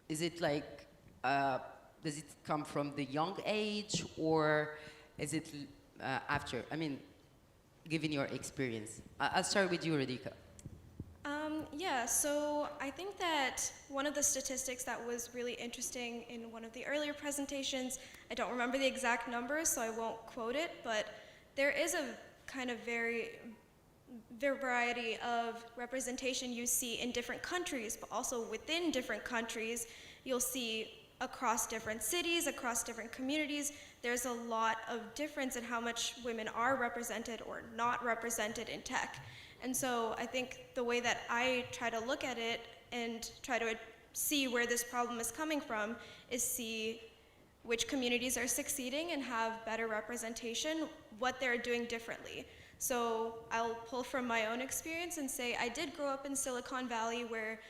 is it like, does it come from the young age, or is it after? I mean, given your experience. I'll start with you, Radhika. Yeah, so I think that one of the statistics that was really interesting in one of the earlier presentations, I don't remember the exact numbers, so I won't quote it, but there is a kind of variety of representation you see in different countries, but also within different countries, you'll see across different cities, across different communities, there's a lot of difference in how much women are represented or not represented in tech. And so I think the way that I try to look at it and try to see where this problem is coming from is see which communities are succeeding and have better representation, what they're doing differently. So I'll pull from my own experience and say I did grow up in Silicon Valley, where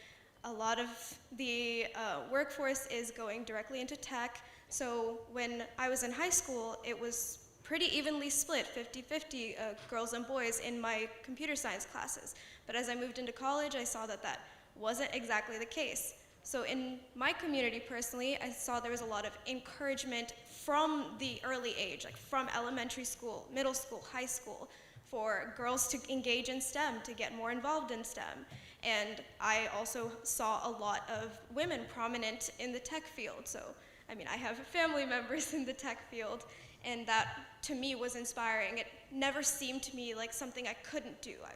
a lot of the workforce is going directly into tech. So when I was in high school, it was pretty evenly split, 50-50 girls and boys in my computer science classes. But as I moved into college, I saw that that wasn't exactly the case. So in my community personally, I saw there was a lot of encouragement from the early age, like from elementary school, middle school, high school, for girls to engage in STEM, to get more involved in STEM. And I also saw a lot of women prominent in the tech field. So, I mean, I have family members in the tech field, and that to me was inspiring. It never seemed to me like something I couldn't do. I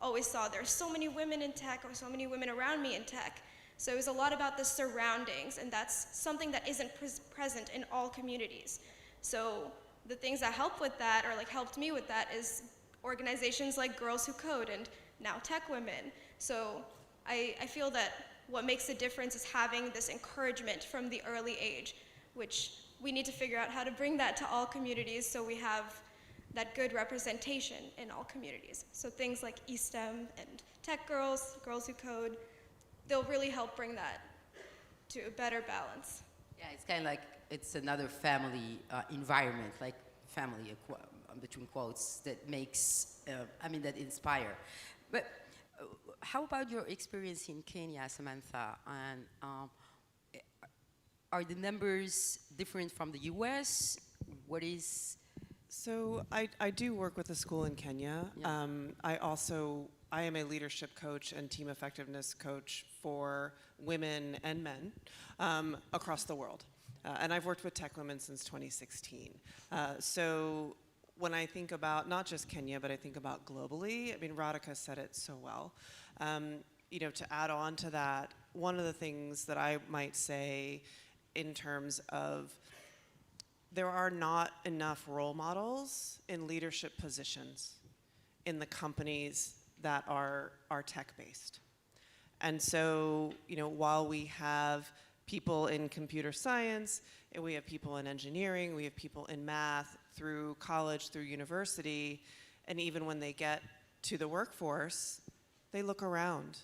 always saw there's so many women in tech, or so many women around me in tech. So it was a lot about the surroundings, and that's something that isn't present in all communities. So the things that help with that, or like helped me with that, is organizations like Girls Who Code and now Tech Women. So I feel that what makes a difference is having this encouragement from the early age, which we need to figure out how to bring that to all communities so we have that good representation in all communities. So things like eSTEM and Tech Girls, Girls Who Code, they'll really help bring that to a better balance. Yeah, it's kind of like it's another family environment, like family between quotes, that makes, that inspire. But how about your experience in Kenya, Samantha? And are the numbers different from the US? What is? So I do work with a school in Kenya. Yeah. I am a leadership coach and team effectiveness coach for women and men across the world. And I've worked with tech women since 2016. So when I think about not just Kenya, but I think about globally, I mean, Radhika said it so well. To add on to that, one of the things that I might say in terms of there are not enough role models in leadership positions in the companies that are tech-based. And so, while we have people in computer science, and we have people in engineering, we have people in math, through college, through university, and even when they get to the workforce, they look around.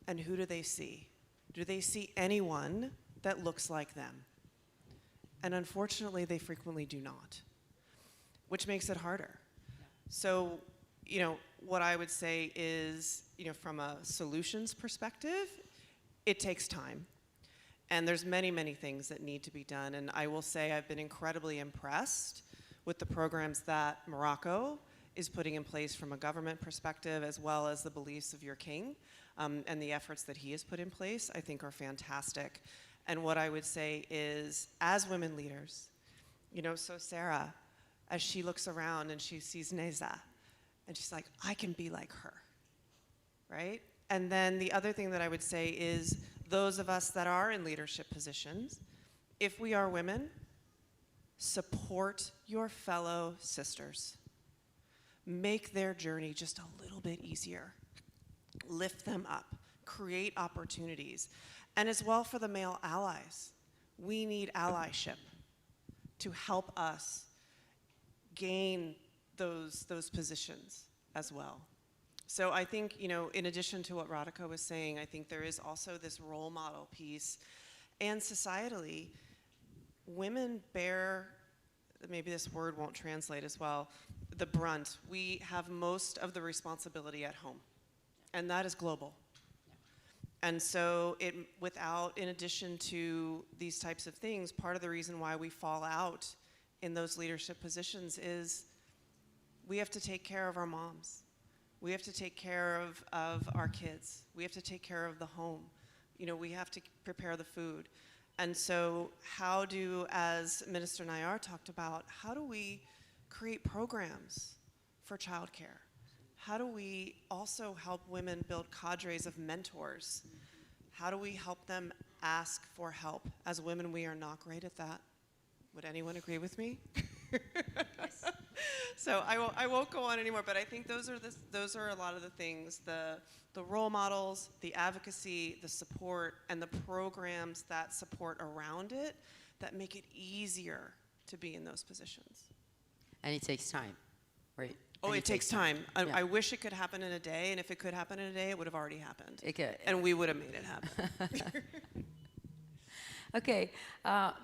And who do they see? Do they see anyone that looks like them? And unfortunately, they frequently do not, which makes it harder. So, what I would say is, from a solutions perspective, it takes time. And there's many, many things that need to be done. And I will say I've been incredibly impressed with the programs that Morocco is putting in place from a government perspective, as well as the beliefs of your king, and the efforts that he has put in place, I think are fantastic. And what I would say is, as women leaders, so Sarah, as she looks around and she sees Neza, and she's like, I can be like her, right? And then the other thing that I would say is, those of us that are in leadership positions, if we are women, support your fellow sisters. Make their journey just a little bit easier. Lift them up, create opportunities. And as well for the male allies, we need allyship to help us gain those positions as well. So I think, in addition to what Radhika was saying, I think there is also this role model piece. And societally, women bear, maybe this word won't translate as well, the brunt. We have most of the responsibility at home, and that is global. And so in addition to these types of things, part of the reason why we fall out in those leadership positions is we have to take care of our moms. We have to take care of our kids. We have to take care of the home. We have to prepare the food. And so as Minister Nayar talked about, how do we create programs for childcare? How do we also help women build cadres of mentors? How do we help them ask for help? As women, we are not great at that. Would anyone agree with me? Yes. So I won't go on anymore, but I think those are a lot of the things, the role models, the advocacy, the support, and the programs that support around it that make it easier to be in those positions. And it takes time, right? Oh, it takes time. Yeah. I wish it could happen in a day, and if it could happen in a day, it would have already happened. It could. And we would have made it happen. Okay,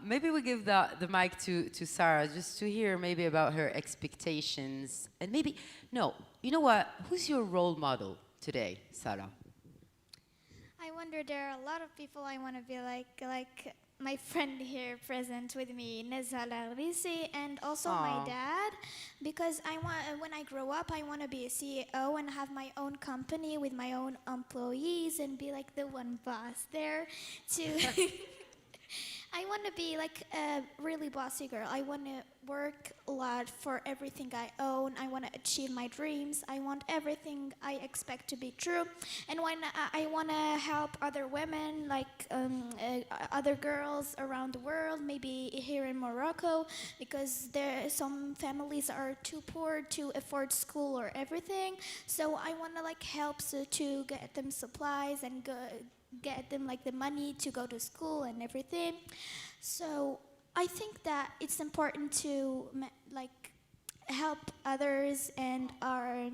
maybe we give the mic to Sarah just to hear maybe about her expectations. And maybe, no, you know what? Who's your role model today, Sarah? I wonder, there are a lot of people I want to be like my friend here present with me, Neza Larisi, and also my dad, because when I grow up, I want to be a CEO and have my own company with my own employees and be like the one boss there to... I want to be like a really bossy girl. I want to work a lot for everything I own. I want to achieve my dreams. I want everything I expect to be true. And when I want to help other women, like other girls around the world, maybe here in Morocco, because some families are too poor to afford school or everything. So I want to like help to get them supplies and get them like the money to go to school and everything. So I think that it's important to like help others and our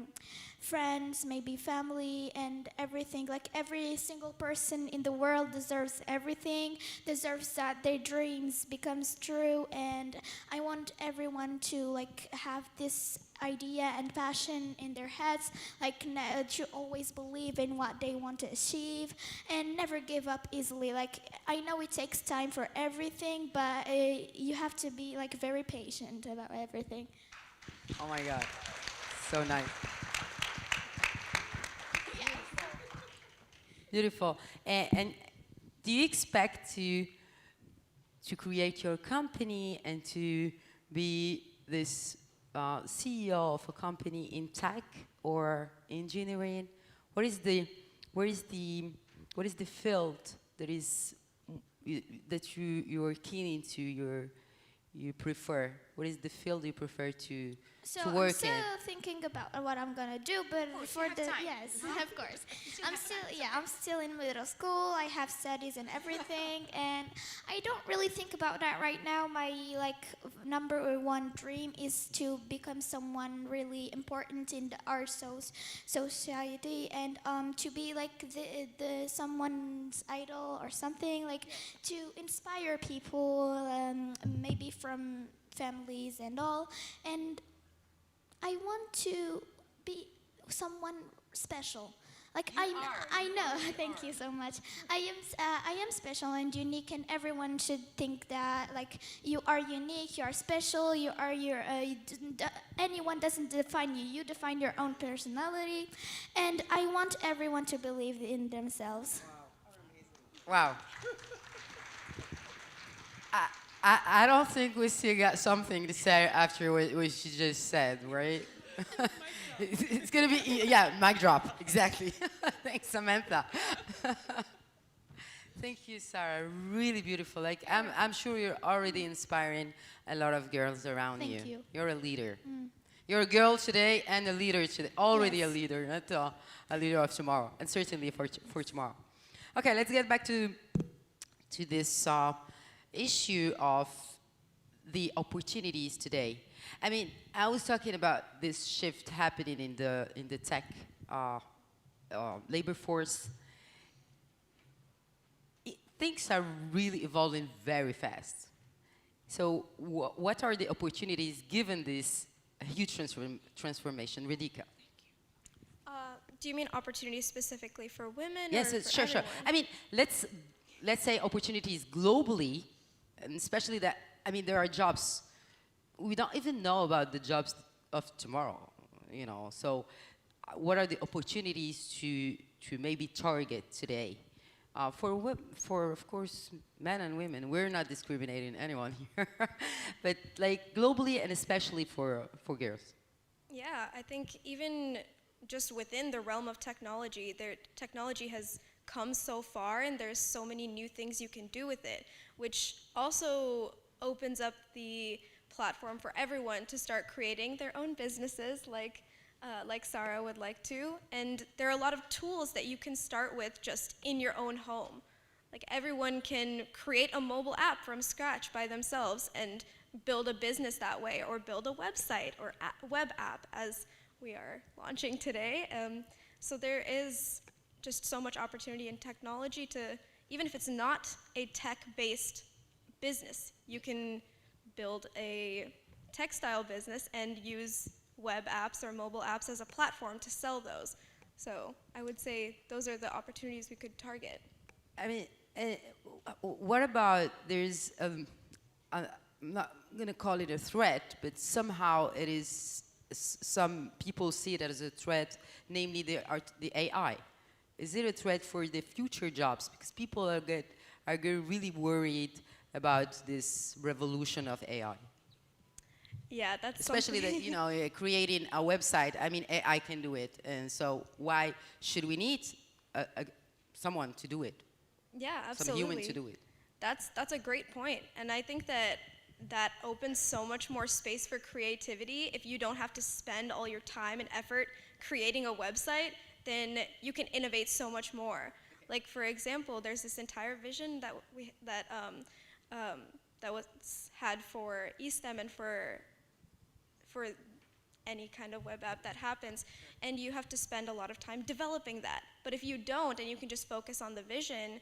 friends, maybe family and everything. Like every single person in the world deserves everything, deserves that their dreams becomes true. And I want everyone to like have this idea and passion in their heads, like to always believe in what they want to achieve and never give up easily. Like I know it takes time for everything, but you have to be like very patient about everything. Oh my God, so nice. Beautiful. And do you expect to create your company and to be this CEO of a company in tech or engineering? What is the field that you are keen into, you prefer What is the field you prefer to I'm work still in? thinking about what I'm gonna do, but for the yes, of course, I'm still in middle school. I have studies and everything, and I don't really think about that right now. My number one dream is to become someone really important in our society, and to be like the someone's idol or something, like to inspire people, maybe from families and all, and I want to be someone special. I know. Thank you so much. I am special and unique, and everyone should think that like you are unique, you are special, you are anyone doesn't define you. You define your own personality, and I want everyone to believe in themselves. Wow. I don't think we still got something to say after what she just said, right? It's gonna be, yeah, mic drop, exactly. Thanks, Samantha. Thank you, Sarah. Really beautiful. Like, I'm sure you're already inspiring a lot of girls around you. Thank you. You're a leader. You're a girl today and a leader today. Already a leader, not a leader of tomorrow, and certainly for tomorrow. Okay, let's get back to this issue of the opportunities today. I mean, I was talking about this shift happening in the tech labor force. Things are really evolving very fast. So what are the opportunities given this huge transformation? Radhika. Do you mean opportunities specifically for women? Yes, or for sure. everyone? I mean, let's say opportunities globally, and especially that, I mean, there are jobs, we don't even know about the jobs of tomorrow, you know. So what are the opportunities to maybe target today? For of course, men and women. We're not discriminating anyone here. But like globally and especially for girls. Yeah, I think even just within the realm of technology, technology has come so far, and there's so many new things you can do with it, which also opens up the platform for everyone to start creating their own businesses, like Sarah would like to. And there are a lot of tools that you can start with just in your own home. Like everyone can create a mobile app from scratch by themselves and build a business that way, or build a website or web app, as we are launching today. So there is just so much opportunity in technology to, even if it's not a tech-based business, you can build a textile business and use web apps or mobile apps as a platform to sell those. So I would say those are the opportunities we could target. I mean, what about I'm not going to call it a threat, but somehow it is, some people see it as a threat, namely the AI. Is it a threat for the future jobs? Because people are getting really worried about this revolution of AI. Yeah, that's especially that, you know, creating a website. I mean, AI can do it, and so why should we need someone to do it? Yeah, absolutely. Some human to do it. That's a great point, and I think that opens so much more space for creativity. If you don't have to spend all your time and effort creating a website, then you can innovate so much more. Like, for example, there's this entire vision that was had for eSTEM and for any kind of web app that happens, and you have to spend a lot of time developing that. But if you don't, and you can just focus on the vision,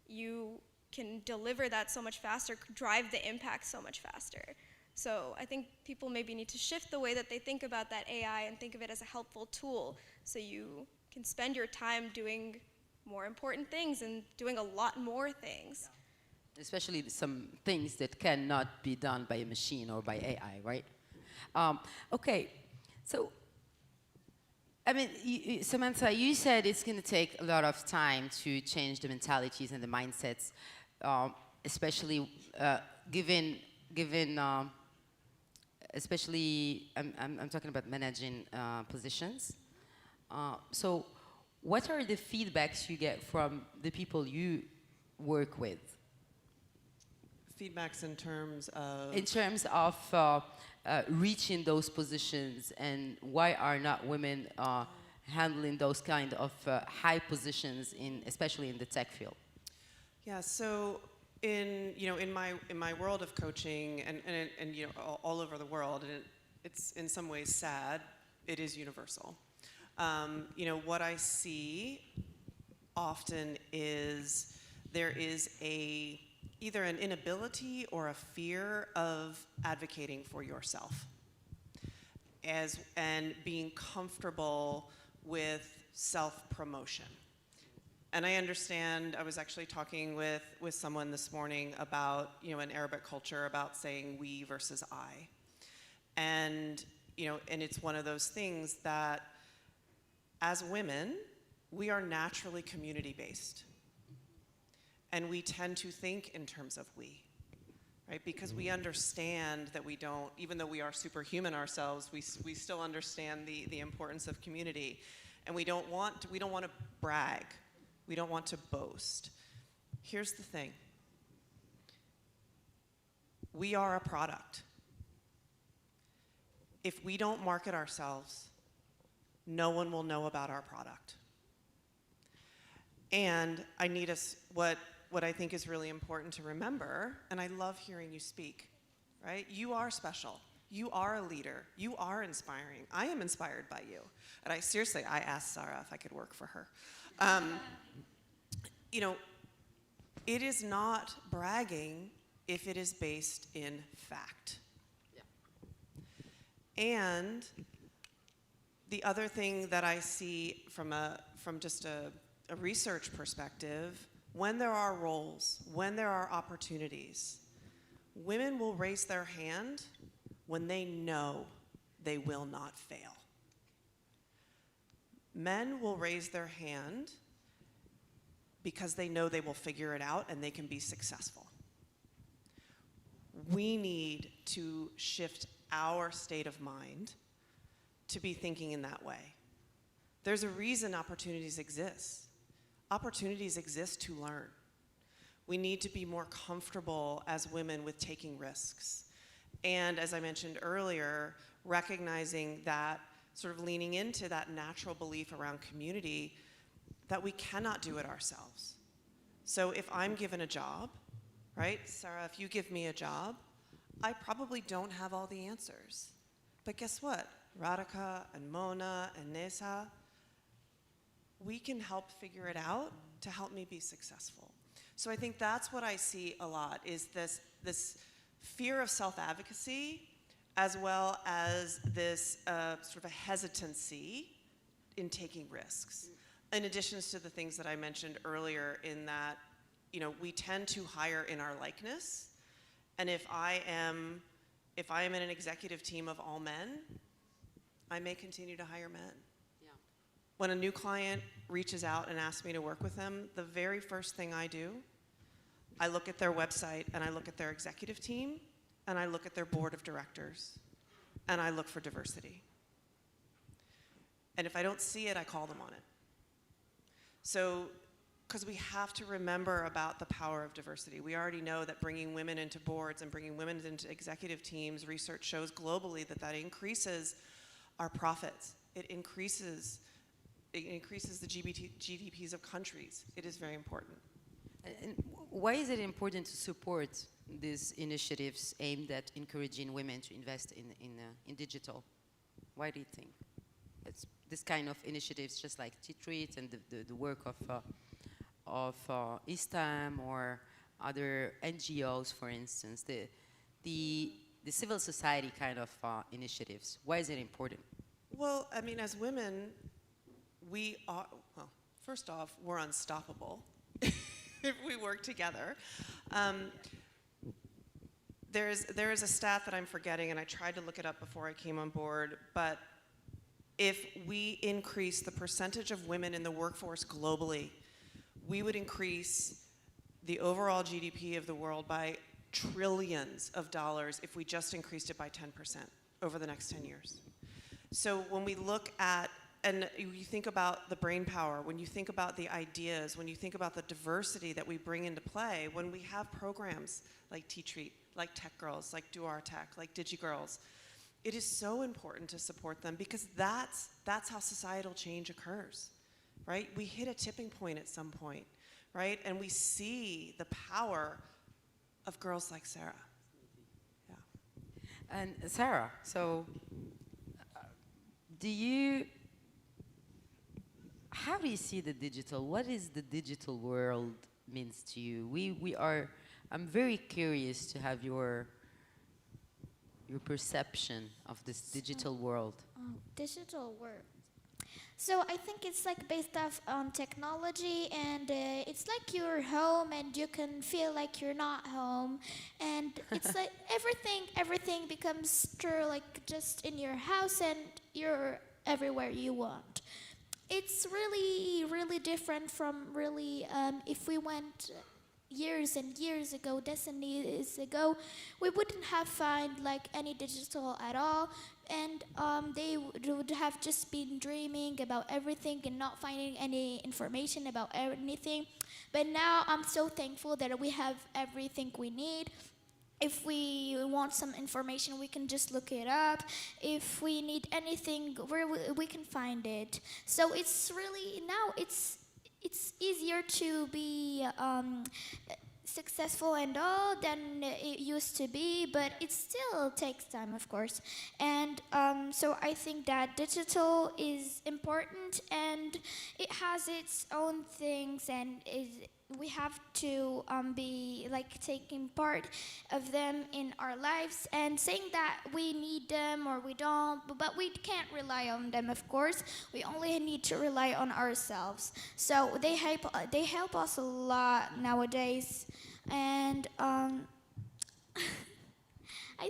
you can deliver that so much faster, drive the impact so much faster. So I think people maybe need to shift the way that they think about that AI and think of it as a helpful tool, so you can spend your time doing more important things and doing a lot more things. Especially some things that cannot be done by a machine or by AI, right? Okay, so, I mean, Samantha, you said it's going to take a lot of time to change the mentalities and the mindsets, especially given especially, I'm talking about managing positions. So what are the feedbacks you get from the people you work with? Feedbacks in terms of? In terms of reaching those positions, and why are not women handling those kind of high positions, especially in the tech field? Yeah, so in my world of coaching and you know all over the world, and it's in some ways sad, it is universal. You know, what I see often is there is either an inability or a fear of advocating for yourself and being comfortable with self-promotion. And I understand, I was actually talking with someone this morning about, you know, in Arabic culture, about saying we versus I. And, you know, and it's one of those things that as women, we are naturally community-based. And we tend to think in terms of we, right? Because we understand that we don't, even though we are superhuman ourselves, we still understand the importance of community. And we don't want to brag. We don't want to boast. Here's the thing. We are a product. If we don't market ourselves, no one will know about our product. And I need us, what I think is really important to remember, and I love hearing you speak, right? You are special. You are a leader. You are inspiring. I am inspired by you. And I asked Sarah if I could work for her. You know, it is not bragging if it is based in fact. Yeah. And the other thing that I see from just a research perspective, when there are roles, when there are opportunities, women will raise their hand when they know they will not fail. Men will raise their hand because they know they will figure it out and they can be successful. We need to shift our state of mind to be thinking in that way. There's a reason opportunities exist. Opportunities exist to learn. We need to be more comfortable as women with taking risks. And as I mentioned earlier, recognizing that, sort of leaning into that natural belief around community, that we cannot do it ourselves. So if I'm given a job, right, Sarah, if you give me a job, I probably don't have all the answers. But guess what? Radhika and Mona and Nesa, we can help figure it out to help me be successful. So I think that's what I see a lot, is this fear of self-advocacy, as well as this sort of a hesitancy in taking risks. In addition to the things that I mentioned earlier, in that, you know, we tend to hire in our likeness, and if I am in an executive team of all men, I may continue to hire men. Yeah. When a new client reaches out and asks me to work with them, the very first thing I do, I look at their website and I look at their executive team and I look at their board of directors and I look for diversity. And if I don't see it, I call them on it. So, because we have to remember about the power of diversity. We already know that bringing women into boards and bringing women into executive teams, research shows globally that increases our profits. It increases the GDPs of countries. It is very important. And why is it important to support these initiatives aimed at encouraging women to invest in digital? Why do you think? It's this kind of initiatives, just like Titrit and the work of eSTEM or other NGOs, for instance, the civil society kind of initiatives. Why is it important? Well, I mean, as women, we are, well, first off, we're unstoppable if we work together. There is a stat that I'm forgetting, and I tried to look it up before I came on board, but if we increase the percentage of women in the workforce globally, we would increase the overall GDP of the world by trillions of dollars if we just increased it by 10% over the next 10 years. So when we look at and you think about the brain power, when you think about the ideas, when you think about the diversity that we bring into play, when we have programs like Titrit, like Tech Girls, like Do Our Tech, like DigiGirls, it is so important to support them because that's how societal change occurs, right? We hit a tipping point at some point, right? And we see the power of girls like Sarah. Yeah. And Sarah, so how do you see the digital? What is the digital world means to you? I'm very curious to have your perception of this digital world. Digital world. So I think it's like based off technology, and it's like you're home and you can feel like you're not home, and it's like everything becomes true, like just in your house, and you're everywhere you want. It's really, really different from really if we went years and years ago, decades ago, we wouldn't have found like any digital at all, and they would have just been dreaming about everything and not finding any information about anything. But now I'm so thankful that we have everything we need. If we want some information, we can just look it up. If we need anything, we can find it. So it's really, now it's easier to be successful and all than it used to be, but it still takes time, of course. And so I think that digital is important, and it has its own things, and we have to be like taking part of them in our lives, and saying that we need them or we don't, but we can't rely on them, of course. We only need to rely on ourselves. So they help us a lot nowadays, and I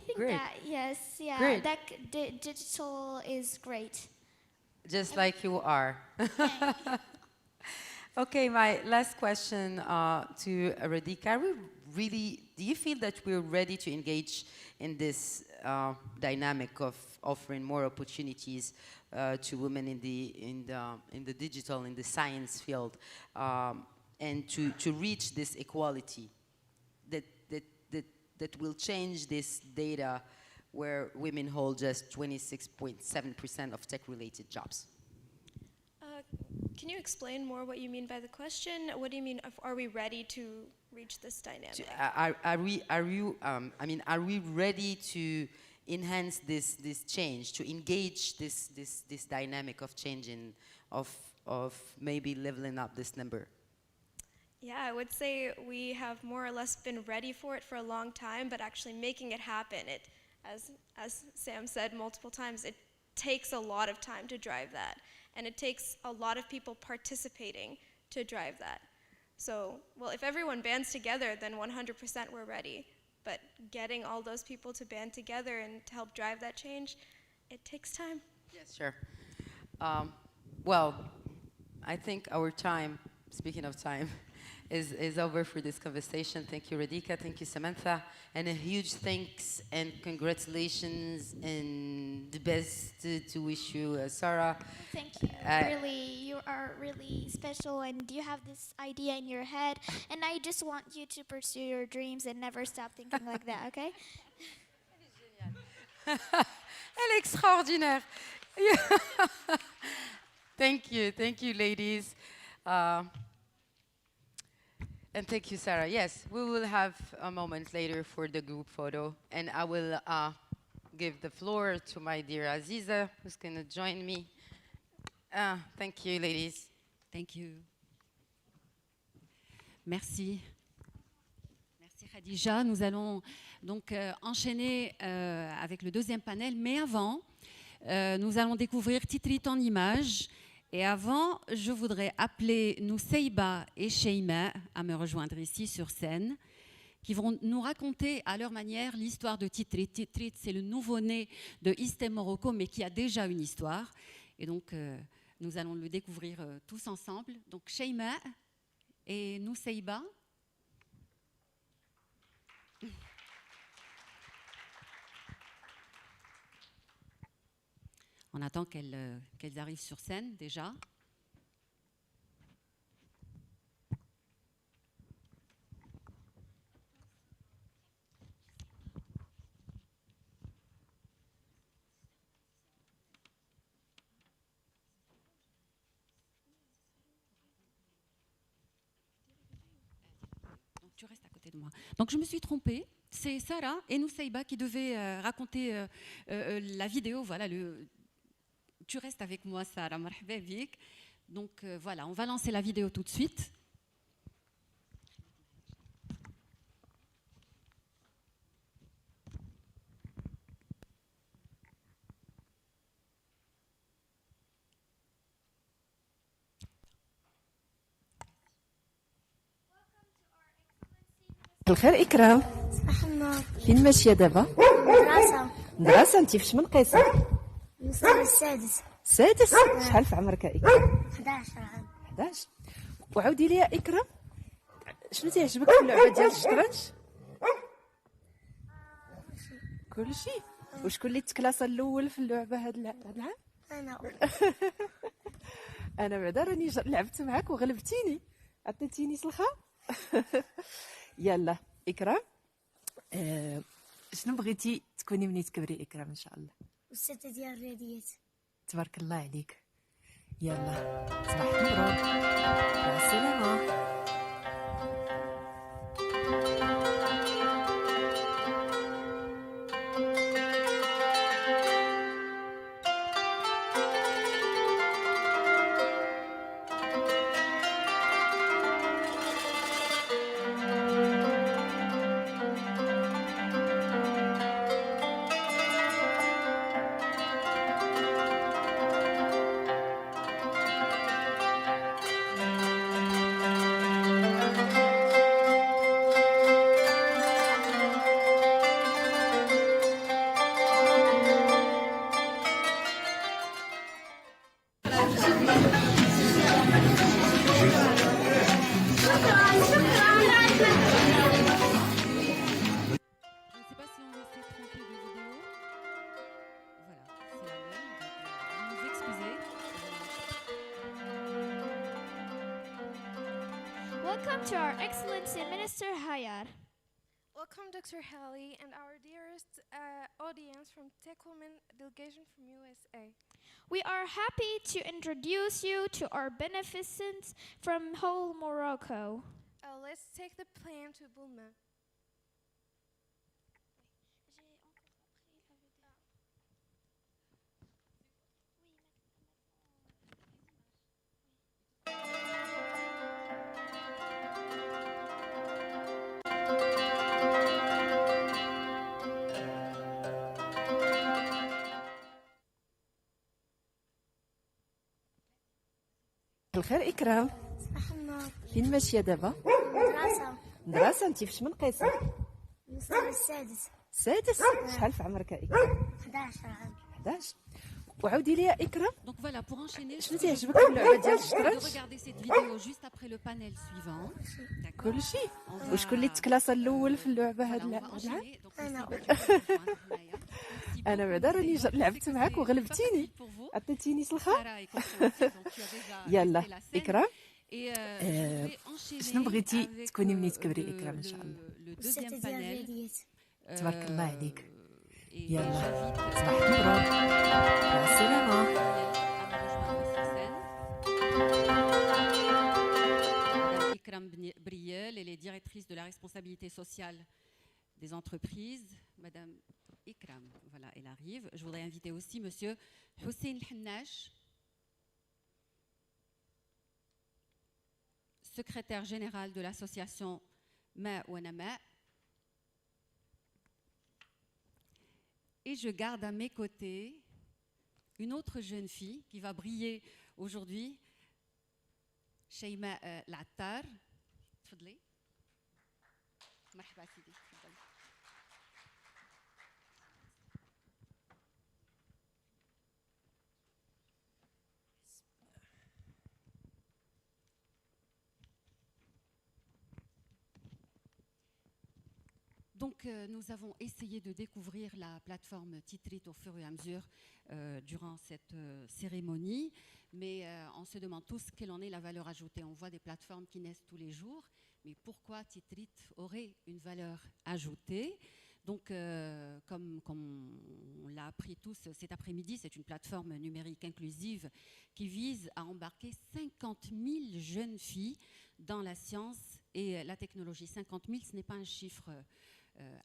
think Great. that, yes, yeah, Great. that digital is great. Just like you are. Okay, my last question to Radhika. Do you feel that we're ready to engage in this dynamic of offering more opportunities to women in the digital, in the science field, and to reach this equality that will change this data where women hold just 26.7% of tech-related jobs? Can you explain more what you mean by the question? What do you mean, are we ready to reach this dynamic? Are we ready to enhance this change, to engage this dynamic of changing, of maybe leveling up this number? Yeah, I would say we have more or less been ready for it for a long time, but actually making it happen, as Sam said multiple times, it takes a lot of time to drive that. And it takes a lot of people participating to drive that. So, well, if everyone bands together, then 100% we're ready. But getting all those people to band together and to help drive that change, it takes time. Yes, sure. Well, I think our time, speaking of time, is over for this conversation. Thank you, Radhika. Thank you, Samantha. And a huge thanks and congratulations and the best to wish you, Sarah. Thank you. You are really special, and you have this idea in your head. And I just want you to pursue your dreams and never stop thinking like that, okay? Elle est extraordinaire. Thank you, ladies. And thank you, Sarah. Yes, we will have a moment later for the group photo. And I will give the floor to my dear Aziza, who's going to join me. Thank you, ladies. Thank you. Merci. Merci, Khadija. Nous allons donc enchaîner avec le deuxième panel. Mais avant, nous allons découvrir Titrit en images. Et avant, je voudrais appeler Nuseiba et Sheima à me rejoindre ici sur scène, qui vont nous raconter à leur manière l'histoire de Titrit. Titrit, c'est le nouveau-né de eSTEM Morocco, mais qui a déjà une histoire. Et donc, nous allons le découvrir tous ensemble. Donc, Sheima et Nuseiba. On attend qu'elles arrivent sur scène déjà. Donc tu restes à côté de moi. Donc je me suis trompée. C'est Sarah et Nusayba qui devaient raconter la vidéo. Voilà, tu restes avec moi, Sarah. Marhaba bik. Donc voilà, on va lancer la vidéo tout de suite. الخير إكرام صباح النور. فين ماشية دابا؟ مدرسة. مدرسة أنت فاش من قيسة؟ المستوى السادس. سادس؟ شحال في عمرك يا إكرام؟ 11 عام. 11 وعاودي لي يا إكرام شنو تيعجبك في اللعبة ديال الشطرنج؟ كلشي وشكون اللي تكلاص الأول في اللعبة هاد العام؟ أنا. أنا بعدا راني لعبت معاك وغلبتيني عطيتيني سلخة. يلا إكرام شنو بغيتي تكوني ملي تكبري إكرام إن شاء الله؟ أستاذة ديال الرياضيات. تبارك الله عليك. يلا صباح مبروك مع السلامة. Welcome to our Excellency Minister Hayar. Welcome, Dr. Haley, and our dearest audience from Tech Women delegation from USA. We are happy to introduce you to our beneficents from whole Morocco. Let's take the plane to Bulma. الخير إكرام صباح النور. فين ماشية دابا؟ مدرسة. مدرسة أنت فاش من قيسة؟ المستوى السادس. سادس؟ شحال في عمرك يا إكرام؟ 11 عام. 11 وعاودي لي يا إكرام Donc voilà, pour enchaîner, شنو تعجبك في اللعبة ديال de الشطرنج؟ regarder cette vidéo juste après le panel suivant. D'accord. كلشي On va- وشكون اللي تكلاص الأول في اللعبة Voilà, هاد on va العام؟ enchaîner. Donc, أنا. Nusayba, tu peux rejoindre Maya. Merci أنا beaucoup, بعدا راني Nusayba. لعبت Je sais que معاك c'est وغلبتيني pas facile pour vous. عطيتيني سلخة. Sarah est compréhensive, donc tu as déjà يلا resté la scène. إكرام Et je vais enchaîner شنو بغيتي avec, تكوني ملي تكبري le- إكرام إن شاء الله؟ le أستاذة deuxième ديال panel. الرياضيات. تبارك الله عليك. Et يلا j'invite صباح مبروك مع السلامة. à me rejoindre sur scène. Madame Ikram Briel, elle est directrice de la responsabilité sociale des entreprises. Madame Ikram, voilà, elle arrive. Je voudrais inviter aussi Monsieur Hussein Hannash, secrétaire général de l'association Ma Wanama. Et je garde à mes côtés une autre jeune fille qui va briller aujourd'hui, Sheima Lattar. تفضلي. مرحبا سيدي. تفضلي. Donc, nous avons essayé de découvrir la plateforme Titrit au fur et à mesure durant cette cérémonie, mais on se demande tous quelle en est la valeur ajoutée. On voit des plateformes qui naissent tous les jours, mais pourquoi Titrit aurait une valeur ajoutée? Donc, comme on l'a appris tous cet après-midi, c'est une plateforme numérique inclusive qui vise à embarquer 50 000 jeunes filles dans la science et la technologie. 50 000, ce n'est pas un chiffre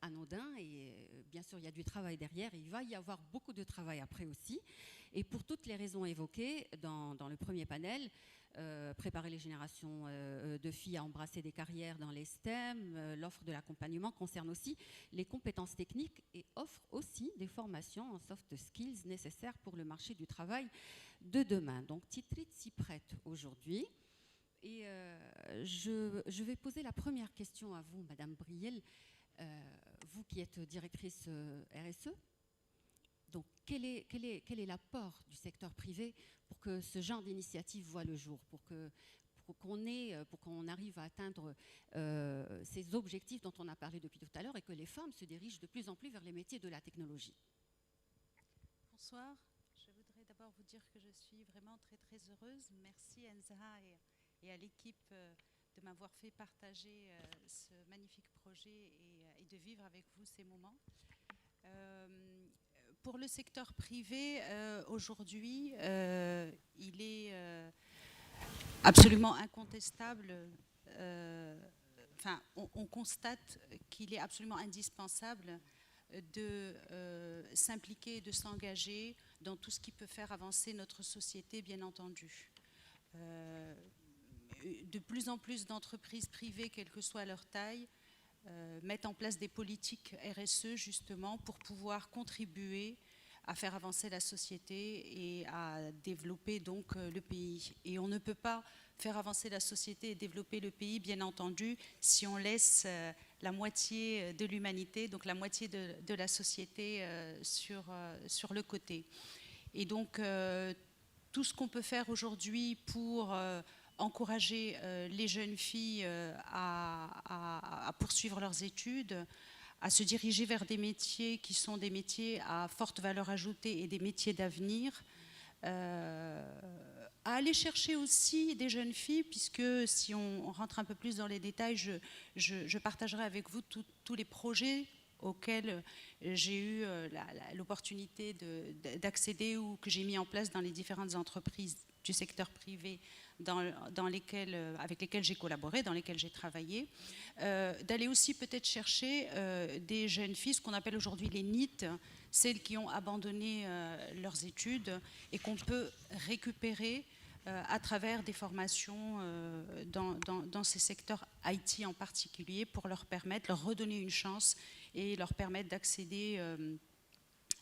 anodin, et bien sûr il y a du travail derrière, et il va y avoir beaucoup de travail après aussi, et pour toutes les raisons évoquées dans le premier panel, préparer les générations de filles à embrasser des carrières dans les STEM, l'offre de l'accompagnement concerne aussi les compétences techniques et offre aussi des formations en soft skills nécessaires pour le marché du travail de demain. Donc Titrit s'y prête aujourd'hui. Et je vais poser la première question à vous, Madame Briel. Vous qui êtes directrice RSE, donc quel est l'apport du secteur privé pour que ce genre d'initiative voit le jour, pour qu'on arrive à atteindre ces objectifs dont on a parlé depuis tout à l'heure et que les femmes se dirigent de plus en plus vers les métiers de la technologie? Bonsoir, je voudrais d'abord vous dire que je suis vraiment très très heureuse. Merci Enza et à l'équipe de m'avoir fait partager ce magnifique projet et de vivre avec vous ces moments. Pour le secteur privé, aujourd'hui, il est absolument incontestable. On constate qu'il est absolument indispensable de s'impliquer, de s'engager dans tout ce qui peut faire avancer notre société, bien entendu. De plus en plus d'entreprises privées, quelle que soit leur taille, mettent en place des politiques RSE justement pour pouvoir contribuer à faire avancer la société et à développer donc le pays. Et on ne peut pas faire avancer la société et développer le pays, bien entendu, si on laisse la moitié de l'humanité, donc la moitié de la société sur le côté. Et donc, tout ce qu'on peut faire aujourd'hui pour encourager les jeunes filles à poursuivre leurs études, à se diriger vers des métiers qui sont des métiers à forte valeur ajoutée et des métiers d'avenir, à aller chercher aussi des jeunes filles, puisque si on rentre un peu plus dans les détails, je partagerai avec vous tous les projets auxquels j'ai eu l'opportunité d'accéder ou que j'ai mis en place dans les différentes entreprises du secteur privé avec lesquelles j'ai collaboré, dans lesquelles j'ai travaillé, d'aller aussi peut-être chercher des jeunes filles, ce qu'on appelle aujourd'hui les NEET, celles qui ont abandonné leurs études et qu'on peut récupérer à travers des formations dans ces secteurs IT en particulier pour leur redonner une chance et leur permettre d'accéder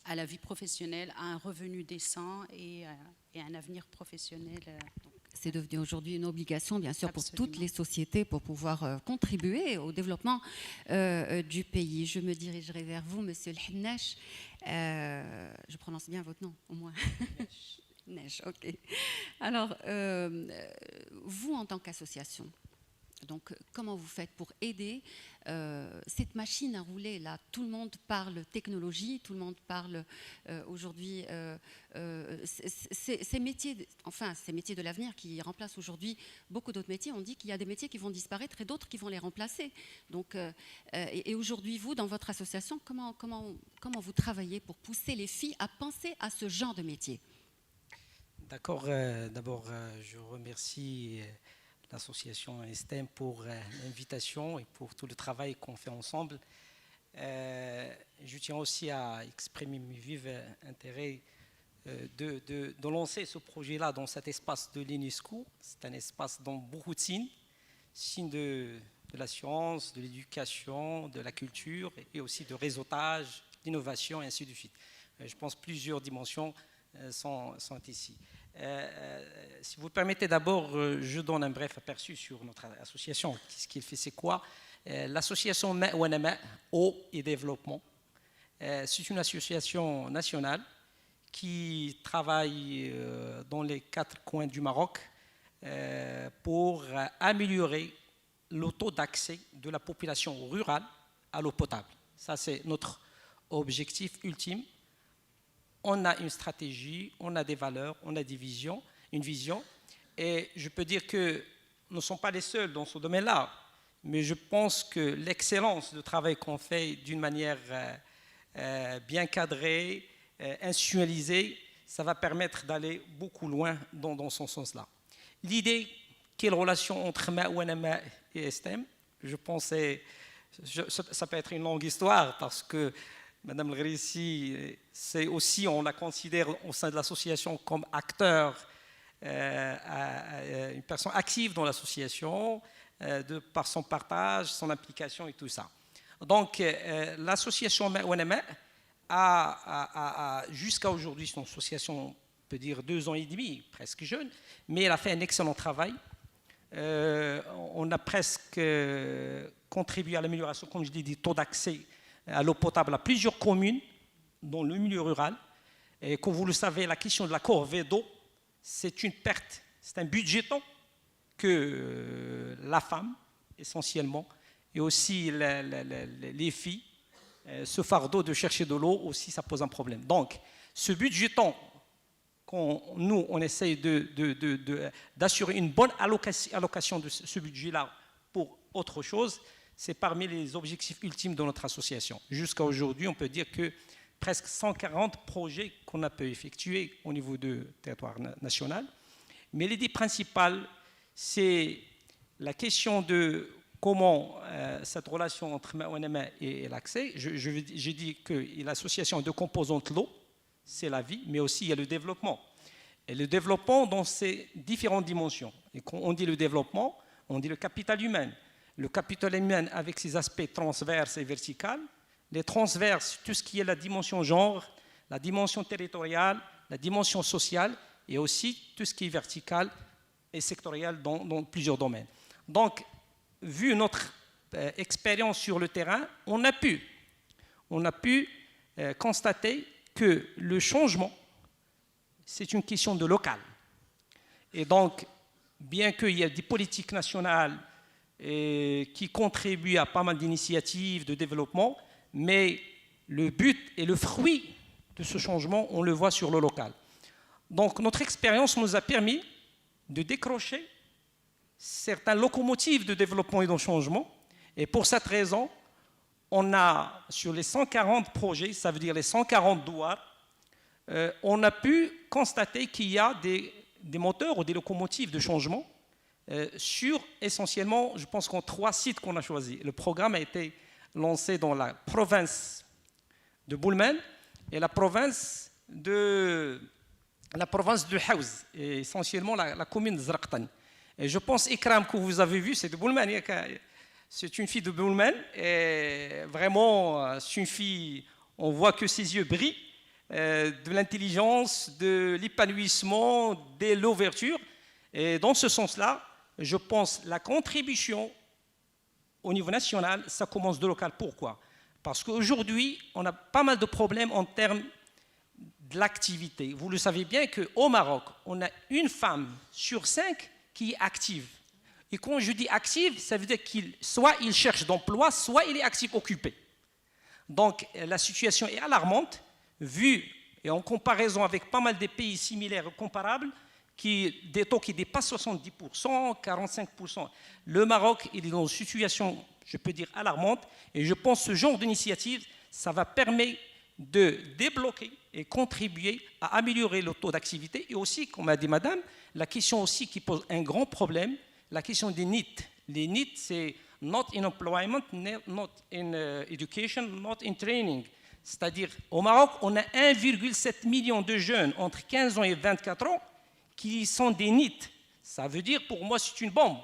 à la vie professionnelle, à un revenu décent et à un avenir professionnel. C'est devenu aujourd'hui une obligation, bien sûr, Absolument. pour toutes les sociétés pour pouvoir contribuer au développement du pays. Je me dirigerai vers vous, Monsieur El Hennache. Je prononce bien votre nom, au moins. Neige, ok. Alors, vous, en tant qu'association, donc, comment vous faites pour aider cette machine à rouler là? Tout le monde parle technologie, tout le monde parle aujourd'hui ces métiers, enfin ces métiers de l'avenir qui remplacent aujourd'hui beaucoup d'autres métiers. On dit qu'il y a des métiers qui vont disparaître et d'autres qui vont les remplacer. Donc, et aujourd'hui, vous, dans votre association, comment vous travaillez pour pousser les filles à penser à ce genre de métier? D'accord. D'abord, je remercie l'association eSTEM pour l'invitation et pour tout le travail qu'on fait ensemble. Je tiens aussi à exprimer mes vifs intérêts de lancer ce projet-là dans cet espace de l'UNESCO. C'est un espace dans beaucoup de signes de la science, de l'éducation, de la culture et aussi de réseautage, d'innovation et ainsi de suite. Je pense que plusieurs dimensions sont ici. Si vous le permettez, d'abord, je donne un bref aperçu sur notre association. Ce qu'il fait, c'est quoi? L'association Ma'wanama, Eau et Développement, c'est une association nationale qui travaille dans les 4 coins du Maroc pour améliorer le taux d'accès de la population rurale à l'eau potable. Ça, c'est notre objectif ultime. On a une stratégie, on a des valeurs, on a une vision. Et je peux dire que nous ne sommes pas les seuls dans ce domaine-là, mais je pense que l'excellence du travail qu'on fait d'une manière bien cadrée, institutionnalisée, ça va permettre d'aller beaucoup loin dans ce sens-là. L'idée, quelle relation entre Ma'ouanama et eSTEM, je pense que ça peut être une longue histoire parce que Madame El Gharissi, c'est aussi, on la considère au sein de l'association comme acteur, une personne active dans l'association, par son partage, son implication et tout ça. Donc, l'association Ma'ouanama a jusqu'à aujourd'hui, c'est une association, on peut dire 2 ans et demi, presque jeune, mais elle a fait un excellent travail. On a presque contribué à l'amélioration, comme je l'ai dit, taux d'accès à l'eau potable à plusieurs communes dans le milieu rural. Et comme vous le savez, la question de la corvée d'eau, c'est une perte, c'est un budgeton que la femme, essentiellement, et aussi les filles, ce fardeau de chercher de l'eau aussi, ça pose un problème. Donc, ce budgeton, nous, on essaye d'assurer une bonne allocation de ce budget-là pour autre chose, c'est parmi les objectifs ultimes de notre association. Jusqu'à aujourd'hui, on peut dire que presque 140 projets qu'on a pu effectuer au niveau du territoire national. Mais l'idée principale, c'est la question de comment cette relation entre Ma'ouanama et l'accès. J'ai dit que l'association a 2 composantes, l'eau, c'est la vie, mais aussi il y a le développement. Et le développement dans ses différentes dimensions. Et quand on dit le développement, on dit le capital humain. Le capital humain avec ses aspects transverses et verticaux. Les transverses, tout ce qui est la dimension genre, la dimension territoriale, la dimension sociale, et aussi tout ce qui est vertical et sectoriel dans plusieurs domaines. Donc, vu notre expérience sur le terrain, on a pu constater que le changement, c'est une question de local. Et donc, bien qu'il y ait des politiques nationales qui contribuent à pas mal d'initiatives de développement, mais le but et le fruit de ce changement, on le voit sur le local. Donc, notre expérience nous a permis de décrocher certaines locomotives de développement et de changement. Et pour cette raison, on a, sur les 140 projets, ça veut dire les 140 douars, on a pu constater qu'il y a des moteurs ou des locomotives de changement sur essentiellement, je pense qu'en 3 sites qu'on a choisis. Le programme a été lancé dans la province de Boulmen et la province de Haouz, et essentiellement la commune de Zraqtan. Et je pense, Ikram, que vous avez vu, c'est de Boulmen. C'est une fille de Boulmen. Et vraiment, c'est une fille, on voit que ses yeux brillent, de l'intelligence, de l'épanouissement, de l'ouverture. Et dans ce sens-là, je pense la contribution au niveau national, ça commence de local. Pourquoi? Parce qu'aujourd'hui, on a pas mal de problèmes en termes de l'activité. Vous le savez bien qu'au Maroc, on a une femme sur 5 qui est active. Et quand je dis active, ça veut dire soit il cherche d'emploi, soit il est actif occupé. Donc la situation est alarmante, vue et en comparaison avec pas mal de pays similaires comparables, des taux qui dépassent 70%, 45%. Le Maroc il est dans une situation, je peux dire, alarmante. Et je pense que ce genre d'initiative, ça va permettre de débloquer et contribuer à améliorer le taux d'activité. Et aussi, comme a dit madame, la question aussi qui pose un grand problème, la question des NEET. Les NEET, c'est not in employment, not in education, not in training. C'est-à-dire, au Maroc, on a 1,7 million de jeunes entre 15 ans et 24 ans qui sont des NEET. Ça veut dire, pour moi, c'est une bombe.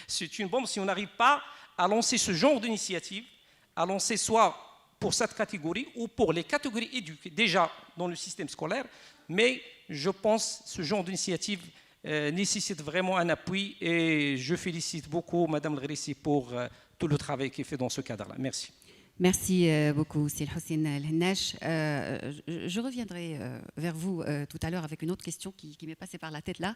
C'est une bombe si on n'arrive pas à lancer ce genre d'initiative, à lancer soit pour cette catégorie ou pour les catégories éduquées déjà dans le système scolaire. Mais je pense que ce genre d'initiative nécessite vraiment un appui et je félicite beaucoup Madame El Gharissi pour tout le travail qui est fait dans ce cadre-là. Merci. Merci beaucoup, Sil Hossein El-Hennache. Je reviendrai vers vous tout à l'heure avec une autre question qui m'est passée par la tête là.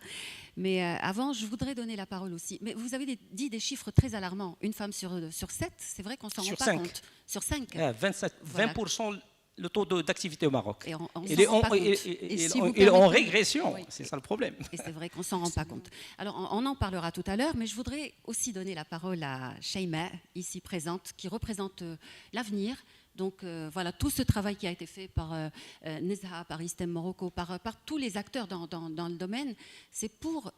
Mais avant, je voudrais donner la parole aussi. Mais vous avez dit des chiffres très alarmants. Une femme sur 7, c'est vrai qu'on s'en rend pas compte. Sur 5. 20% le taux d'activité au Maroc. Et il est en régression, oui. C'est ça le problème. Et c'est vrai qu'on ne s'en rend pas compte. Alors, on en parlera tout à l'heure, mais je voudrais aussi donner la parole à Sheima, ici présente, qui représente l'avenir. Donc, voilà, tout ce travail qui a été fait par Nezha, par eSTEM Morocco, par tous les acteurs dans le domaine, c'est pour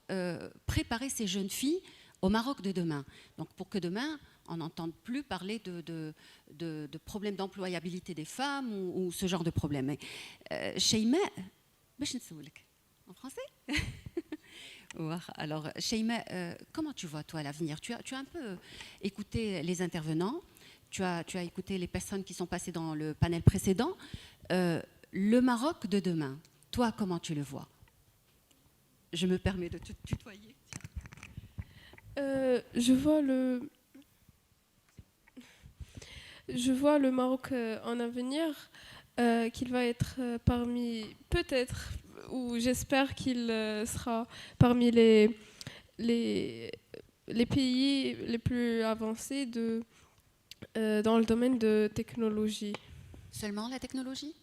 préparer ces jeunes filles au Maroc de demain. Donc, pour que demain, on n'entende plus parler de problèmes d'employabilité des femmes ou ce genre de problèmes. Sheima, en français. Alors, Sheima, comment tu vois, toi, l'avenir? Tu as un peu écouté les intervenants, tu as écouté les personnes qui sont passées dans le panel précédent. Le Maroc de demain, toi, comment tu le vois? Je me permets de te tutoyer. Je vois le Maroc en avenir, qu'il va être parmi, peut-être, ou j'espère qu'il sera parmi les pays les plus avancés dans le domaine de technologie. Seulement la technologie?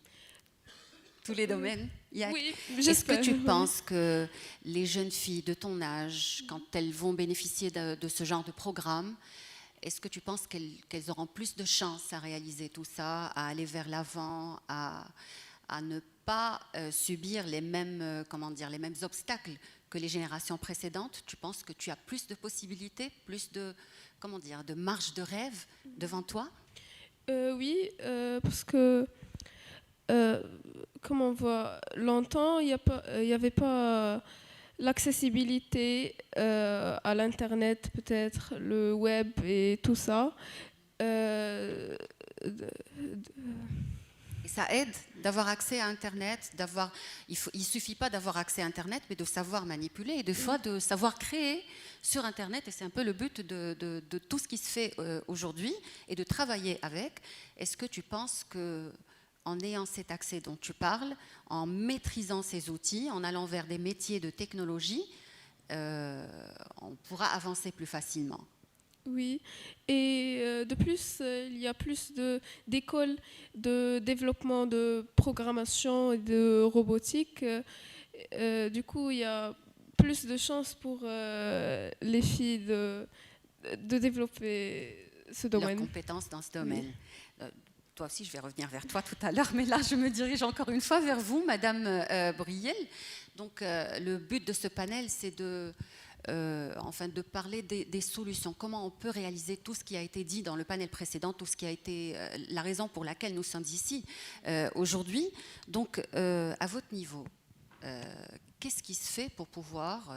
Tous les domaines? Oui, est-ce que tu penses que les jeunes filles de ton âge, quand elles vont bénéficier de ce genre de programme, est-ce que tu penses qu'elles auront plus de chances à réaliser tout ça, à aller vers l'avant, à ne pas subir les mêmes, les mêmes obstacles que les générations précédentes? Tu penses que tu as plus de possibilités, plus de, de marge de rêve devant toi? Oui, parce que comme on voit, longtemps, il n'y avait pas l'accessibilité à l'Internet, peut-être, le web et tout ça. Et ça aide d'avoir accès à Internet, il ne suffit pas d'avoir accès à Internet, mais de savoir manipuler et des fois de savoir créer sur Internet. Et c'est un peu le but de tout ce qui se fait aujourd'hui et de travailler avec. Est-ce que tu penses que en ayant cet accès dont tu parles, en maîtrisant ces outils, en allant vers des métiers de technologie, on pourra avancer plus facilement? Oui, et de plus, il y a plus d'écoles de développement de programmation et de robotique. Du coup, il y a plus de chances pour les filles de développer ce domaine. Leurs compétences dans ce domaine. Oui. Toi aussi, je vais revenir vers toi tout à l'heure, mais là, je me dirige encore une fois vers vous, Madame Briel. Donc, le but de ce panel, c'est de parler des solutions. Comment on peut réaliser tout ce qui a été dit dans le panel précédent, tout ce qui a été la raison pour laquelle nous sommes ici aujourd'hui. Donc, à votre niveau, qu'est-ce qui se fait pour pouvoir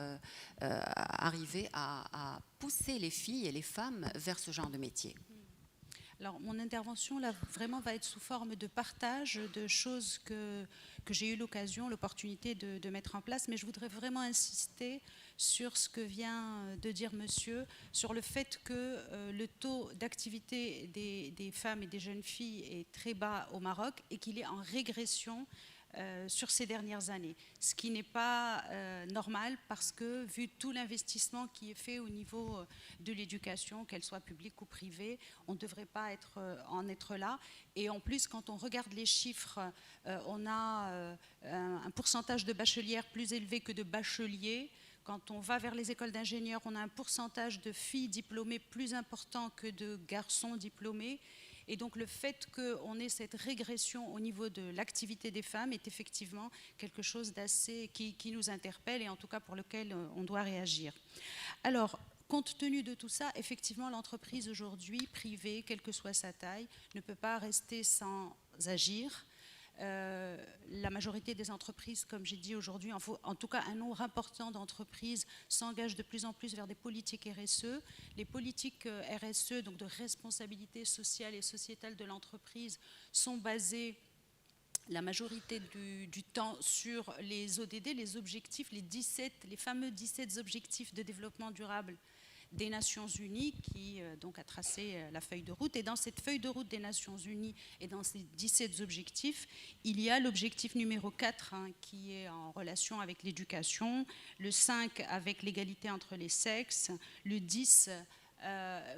arriver à pousser les filles et les femmes vers ce genre de métier? Alors, mon intervention, là, vraiment va être sous forme de partage de choses que j'ai eu l'opportunité de mettre en place, mais je voudrais vraiment insister sur ce que vient de dire monsieur, sur le fait que le taux d'activité des femmes et des jeunes filles est très bas au Maroc et qu'il est en régression sur ces dernières années, ce qui n'est pas normal parce que vu tout l'investissement qui est fait au niveau de l'éducation, qu'elle soit publique ou privée, on ne devrait pas en être là. Et en plus, quand on regarde les chiffres, on a un pourcentage de bachelières plus élevé que de bacheliers. Quand on va vers les écoles d'ingénieurs, on a un pourcentage de filles diplômées plus important que de garçons diplômés. Et donc le fait qu'on ait cette régression au niveau de l'activité des femmes est effectivement quelque chose d'assez qui nous interpelle et en tout cas pour lequel on doit réagir. Alors, compte tenu de tout ça, effectivement, l'entreprise aujourd'hui, privée, quelle que soit sa taille, ne peut pas rester sans agir. La majorité des entreprises, comme j'ai dit aujourd'hui, en tout cas un nombre important d'entreprises s'engagent de plus en plus vers des politiques RSE. Les politiques RSE, donc de responsabilité sociale et sociétale de l'entreprise, sont basées la majorité du temps sur les ODD, les objectifs, les fameux 17 objectifs de développement durable des Nations Unies qui donc a tracé la feuille de route. Et dans cette feuille de route des Nations Unies et dans ces 17 objectifs, il y a l'objectif numéro 4 qui est en relation avec l'éducation, le 5 avec l'égalité entre les sexes, le 10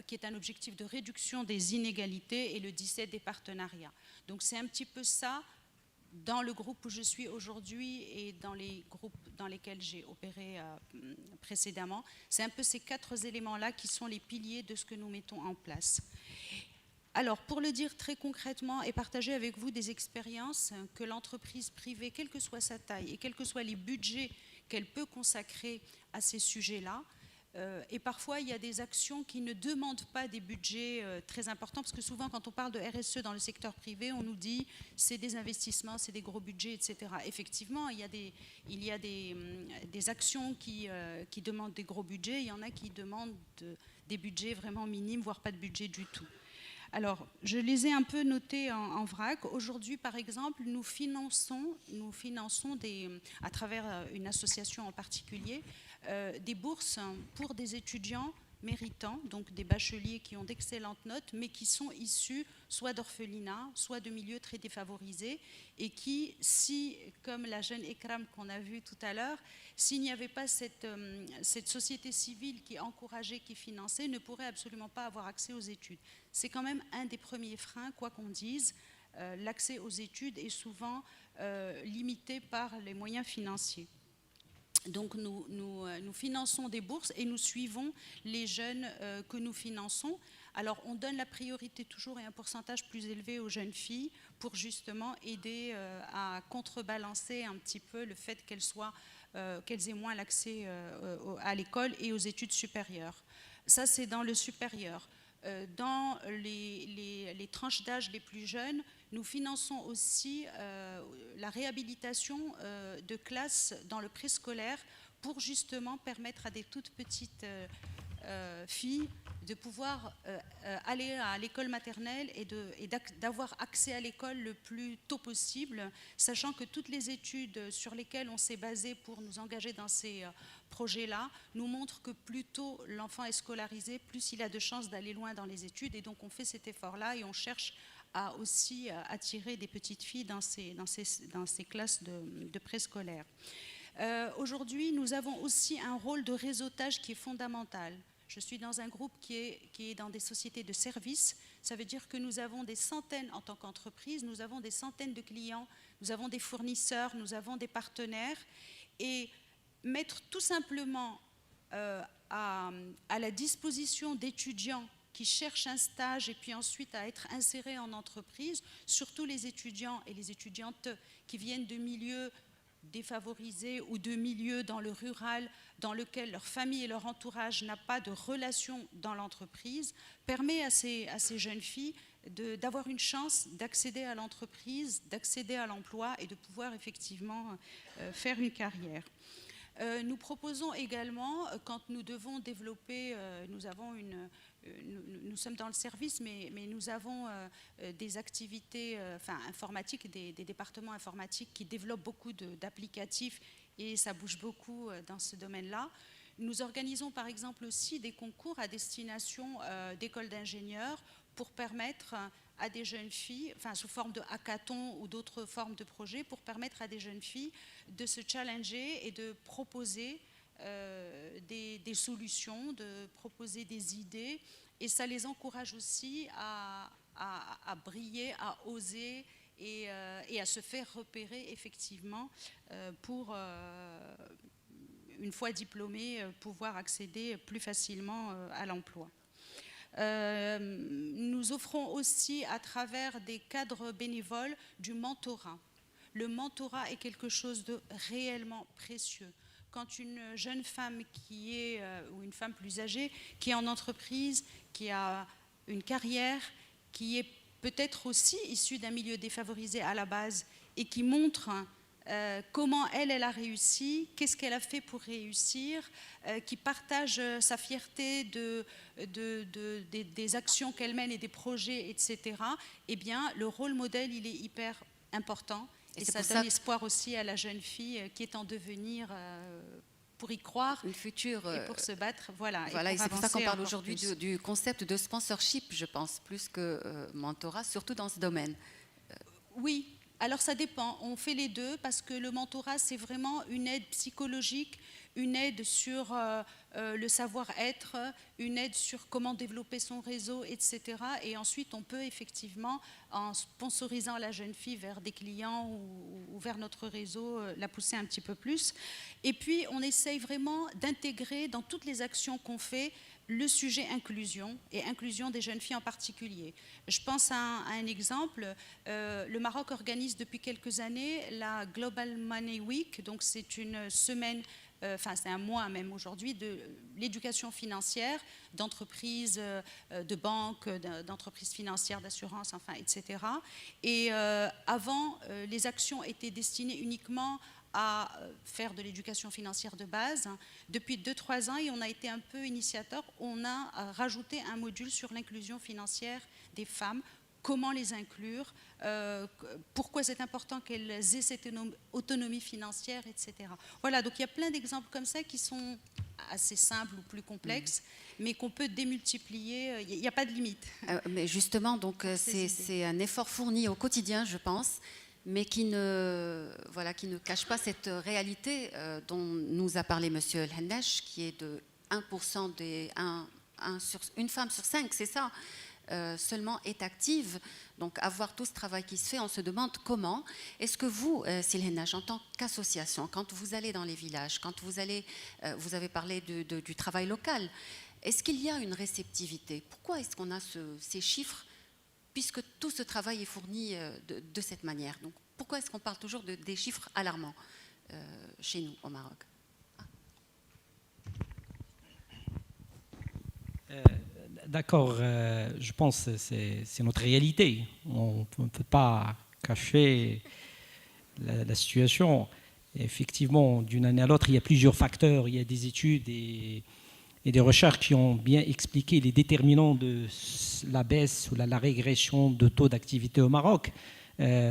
qui est un objectif de réduction des inégalités et le 17 des partenariats. Donc c'est un petit peu ça dans le groupe où je suis aujourd'hui et dans les groupes dans lesquels j'ai opéré précédemment. C'est un peu ces 4 éléments-là qui sont les piliers de ce que nous mettons en place. Alors, pour le dire très concrètement et partager avec vous des expériences que l'entreprise privée, quelle que soit sa taille et quels que soient les budgets qu'elle peut consacrer à ces sujets-là, et parfois, il y a des actions qui ne demandent pas des budgets très importants, parce que souvent, quand on parle de RSE dans le secteur privé, on nous dit c'est des investissements, c'est des gros budgets, etc. Effectivement, il y a des actions qui demandent des gros budgets, il y en a qui demandent des budgets vraiment minimes, voire pas de budget du tout. Alors, je les ai un peu notés en vrac. Aujourd'hui, par exemple, nous finançons à travers une association en particulier, des bourses pour des étudiants méritants, donc des bacheliers qui ont d'excellentes notes, mais qui sont issus soit d'orphelinats, soit de milieux très défavorisés, et qui, si, comme la jeune Ekram qu'on a vue tout à l'heure, s'il n'y avait pas cette société civile qui encourageait, qui finançait, ne pourraient absolument pas avoir accès aux études. C'est quand même un des premiers freins, quoi qu'on dise. L'accès aux études est souvent limité par les moyens financiers. Donc nous finançons des bourses et nous suivons les jeunes que nous finançons. Alors on donne la priorité toujours et un pourcentage plus élevé aux jeunes filles pour justement aider à contrebalancer un petit peu le fait qu'elles aient moins l'accès à l'école et aux études supérieures. Ça c'est dans le supérieur. Dans les tranches d'âge les plus jeunes, nous finançons aussi la réhabilitation de classes dans le préscolaire pour justement permettre à des toutes petites filles de pouvoir aller à l'école maternelle et d'avoir accès à l'école le plus tôt possible, sachant que toutes les études sur lesquelles on s'est basé pour nous engager dans ces projets-là nous montrent que plus tôt l'enfant est scolarisé, plus il a de chances d'aller loin dans les études, et donc on fait cet effort-là et on cherche à aussi attirer des petites filles dans ces classes de préscolaire. Aujourd'hui, nous avons aussi un rôle de réseautage qui est fondamental. Je suis dans un groupe qui est dans des sociétés de services. Ça veut dire que nous avons des centaines, en tant qu'entreprise, nous avons des centaines de clients, nous avons des fournisseurs, nous avons des partenaires. Et mettre tout simplement à la disposition d'étudiants qui cherchent un stage et puis ensuite à être insérés en entreprise, surtout les étudiants et les étudiantes qui viennent de milieux défavorisés ou de milieux dans le rural dans lequel leur famille et leur entourage n'a pas de relation dans l'entreprise, permet à ces jeunes filles d'avoir une chance d'accéder à l'entreprise, d'accéder à l'emploi et de pouvoir effectivement faire une carrière. Nous proposons également, quand nous devons développer, nous sommes dans le service, mais nous avons des activités informatiques, des départements informatiques qui développent beaucoup d'applicatifs et ça bouge beaucoup dans ce domaine-là. Nous organisons par exemple aussi des concours à destination d'écoles d'ingénieurs pour permettre à des jeunes filles, sous forme de hackathon ou d'autres formes de projets, pour permettre à des jeunes filles de se challenger et de proposer des solutions, de proposer des idées. Et ça les encourage aussi à briller, à oser et à se faire repérer effectivement pour, une fois diplômés, pouvoir accéder plus facilement à l'emploi. Nous offrons aussi à travers des cadres bénévoles du mentorat. Le mentorat est quelque chose de réellement précieux. Quand une jeune femme ou une femme plus âgée qui est en entreprise, qui a une carrière, qui est peut-être aussi issue d'un milieu défavorisé à la base et qui montre comment elle a réussi, qu'est-ce qu'elle a fait pour réussir, qui partage sa fierté des actions qu'elle mène et des projets, etc., eh bien, le rôle modèle, il est hyper important. Et ça donne espoir aussi à la jeune fille qui est en devenir pour y croire une future, et pour se battre. Voilà, voilà, et c'est pour ça qu'on parle encore aujourd'hui plus. du concept de sponsorship, je pense, plus que mentorat, surtout dans ce domaine. Oui, alors ça dépend. On fait les deux parce que le mentorat, c'est vraiment une aide psychologique, une aide sur le savoir-être, une aide sur comment développer son réseau, etc. Et ensuite, on peut effectivement, en sponsorisant la jeune fille vers des clients ou vers notre réseau, la pousser un petit peu plus. Et puis, on essaye vraiment d'intégrer dans toutes les actions qu'on fait le sujet inclusion, et inclusion des jeunes filles en particulier. Je pense à un exemple. Le Maroc organise depuis quelques années la Global Money Week, donc c'est une semaine, enfin c'est un mois même aujourd'hui, de l'éducation financière d'entreprises, de banques, d'entreprises financières, d'assurance, enfin, etc. Et avant, les actions étaient destinées uniquement à faire de l'éducation financière de base. Depuis 2-3 ans, et on a été un peu initiateur, on a rajouté un module sur l'inclusion financière des femmes, comment les inclure, pourquoi c'est important qu'elles aient cette autonomie financière, etc. Voilà, donc il y a plein d'exemples comme ça qui sont assez simples ou plus complexes, mais qu'on peut démultiplier, il n'y a pas de limite. Mais justement, donc c'est un effort fourni au quotidien, je pense, mais qui ne cache pas cette réalité dont nous a parlé M. El Hennesh, qui est de 1% une femme sur 5, c'est ça, seulement est active. Donc avoir tout ce travail qui se fait, on se demande comment. Est-ce que vous, Sil Hennesh, en tant qu'association, quand vous allez dans les villages, quand vous allez, vous avez parlé du travail local, est-ce qu'il y a une réceptivité? Pourquoi est-ce qu'on a ces chiffres, puisque tout ce travail est fourni de cette manière? Donc, pourquoi est-ce qu'on parle toujours des chiffres alarmants chez nous, au Maroc? D'accord, je pense que c'est notre réalité. On ne peut pas cacher la situation. Effectivement, d'une année à l'autre, il y a plusieurs facteurs. Il y a des études et des recherches qui ont bien expliqué les déterminants de la baisse ou la régression de taux d'activité au Maroc.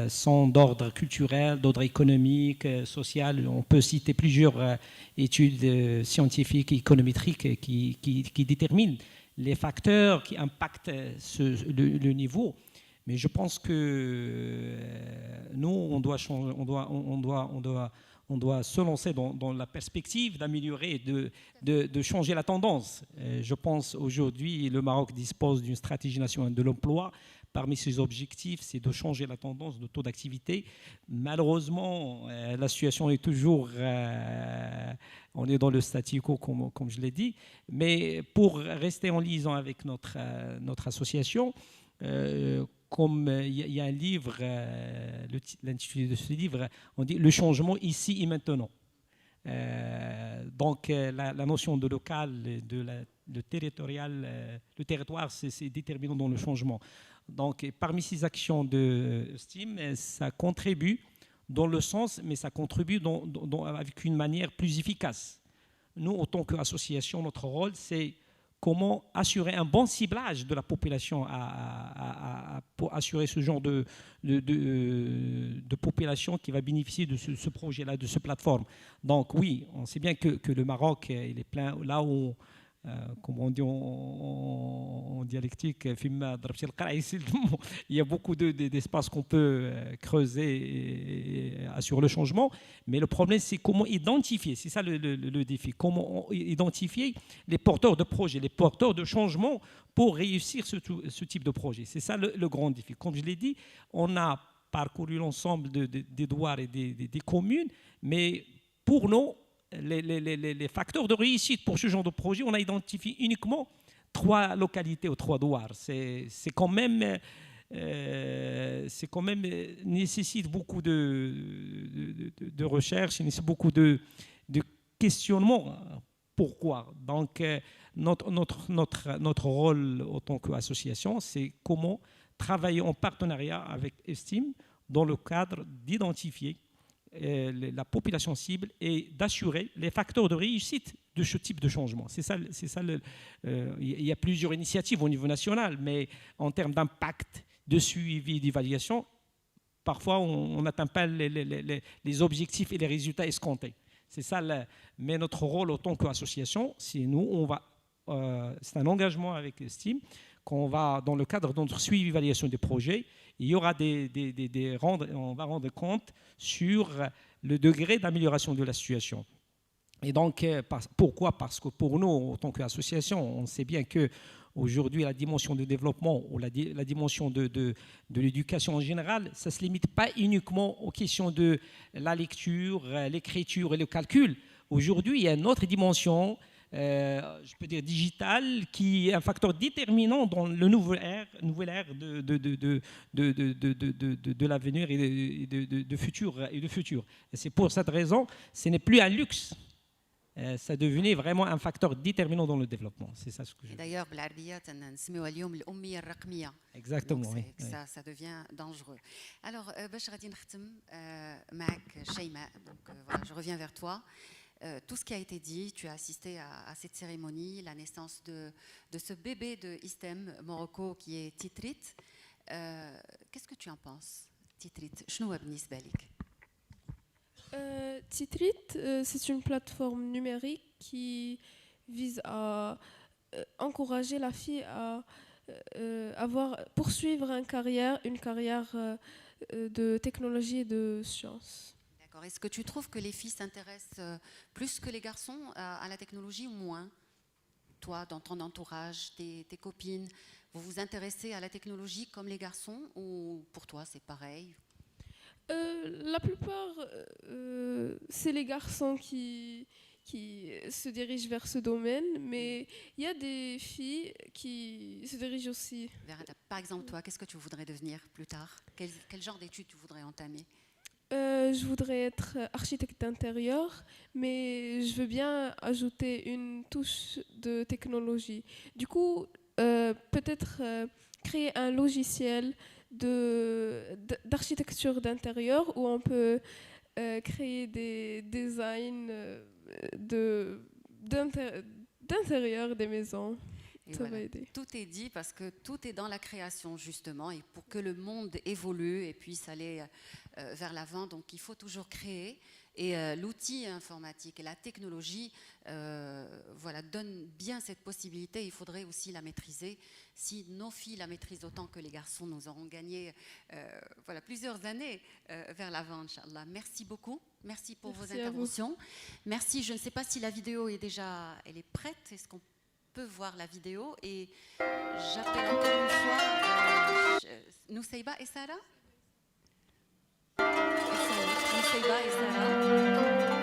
Sont d'ordre culturel, d'ordre économique, social. On peut citer plusieurs études scientifiques et économétriques qui déterminent les facteurs qui impactent le niveau. Mais je pense que nous, on doit se lancer dans la perspective d'améliorer, de changer la tendance. Je pense aujourd'hui, le Maroc dispose d'une stratégie nationale de l'emploi. Parmi ses objectifs, c'est de changer la tendance de taux d'activité. Malheureusement, la situation est toujours... on est dans le statu quo, comme je l'ai dit. Mais pour rester en liaison avec notre association, comme il y a un livre, l'intitulé de ce livre, on dit « Le changement ici et maintenant ». Donc la notion de local, le territorial, le territoire, c'est déterminant dans le changement. Donc parmi ces actions de eSTEM, ça contribue dans le sens, mais ça contribue avec une manière plus efficace. Nous, en tant qu'association, notre rôle, c'est comment assurer un bon ciblage de la population pour assurer ce genre de population qui va bénéficier de ce projet-là, de cette plateforme. Donc oui, on sait bien que le Maroc, il est plein, là où, comme on dit en dialectique, il y a beaucoup d'espaces qu'on peut creuser et assurer le changement, mais le problème c'est comment identifier, c'est ça le défi, comment identifier les porteurs de projets, les porteurs de changement pour réussir ce type de projet. C'est ça le grand défi. Comme je l'ai dit, on a parcouru l'ensemble des douars et des communes, mais pour nous, les facteurs de réussite pour ce genre de projet, on a identifié uniquement 3 localités ou 3 douars. C'est quand même nécessite beaucoup de recherche, nécessite beaucoup de questionnement. Pourquoi? Donc notre rôle en tant qu'association, c'est comment travailler en partenariat avec eSTEM dans le cadre d'identifier la population cible et d'assurer les facteurs de réussite de ce type de changement. C'est ça. Il y a plusieurs initiatives au niveau national, mais en termes d'impact, de suivi, d'évaluation, parfois on n'atteint pas les objectifs et les résultats escomptés. C'est ça. Mais notre rôle en tant qu'association, c'est nous, c'est un engagement avec eSTEM qu'on va, dans le cadre de notre suivi évaluation des projets, il y aura on va rendre compte sur le degré d'amélioration de la situation. Et donc, pourquoi? Parce que pour nous, en tant qu'association, on sait bien qu'aujourd'hui, la dimension de développement ou la dimension de l'éducation en général, ça ne se limite pas uniquement aux questions de la lecture, l'écriture et le calcul. Aujourd'hui, il y a une autre dimension, je peux dire digitale, qui est un facteur déterminant dans le nouvelle ère de l'avenir et de futur. Et c'est pour cette raison, ce n'est plus un luxe. Ça devenait vraiment un facteur déterminant dans le développement. C'est ça ce que je veux dire. D'ailleurs, بالعربية نسميوها اليوم الأمية الرقمية. Exactement. Oui. Ça devient dangereux. Alors, باش غادي نختم معك شيماء. Donc voilà, je reviens vers toi. Tout ce qui a été dit, tu as assisté à cette cérémonie, la naissance de ce bébé de eSTEM Morocco qui est Titrit. Qu'est-ce que tu en penses, Titrit? شنو بالنسبة لك؟ Titrit, c'est une plateforme numérique qui vise à encourager la fille à poursuivre une carrière de technologie et de sciences. D'accord. Est-ce que tu trouves que les filles s'intéressent plus que les garçons à la technologie ou moins? Toi, dans ton entourage, tes copines, vous vous intéressez à la technologie comme les garçons ou pour toi c'est pareil? La plupart, c'est les garçons qui se dirigent vers ce domaine, mais il y a des filles qui se dirigent aussi. Par exemple, toi, qu'est-ce que tu voudrais devenir plus tard? Quel genre d'études tu voudrais entamer? Je voudrais être architecte d'intérieur, mais je veux bien ajouter une touche de technologie. Du coup, peut-être créer un logiciel d'architecture d'intérieur où on peut créer des designs d'intérieur des maisons. Et ça voilà, va aider. tout est dit parce que tout est dans la création justement et pour que le monde évolue et puisse aller vers l'avant, donc il faut toujours créer et l'outil informatique et la technologie donne bien cette possibilité. Il faudrait aussi la maîtriser. Si nos filles la maîtrisent autant que les garçons, nous aurons gagné plusieurs années vers l'avant, Inch'Allah. Merci beaucoup. Merci pour vos interventions. Merci. Je ne sais pas si la vidéo elle est prête. Est-ce qu'on peut voir la vidéo? Et j'appelle encore une fois Nusayba et Sarah. Nusayba et Sarah.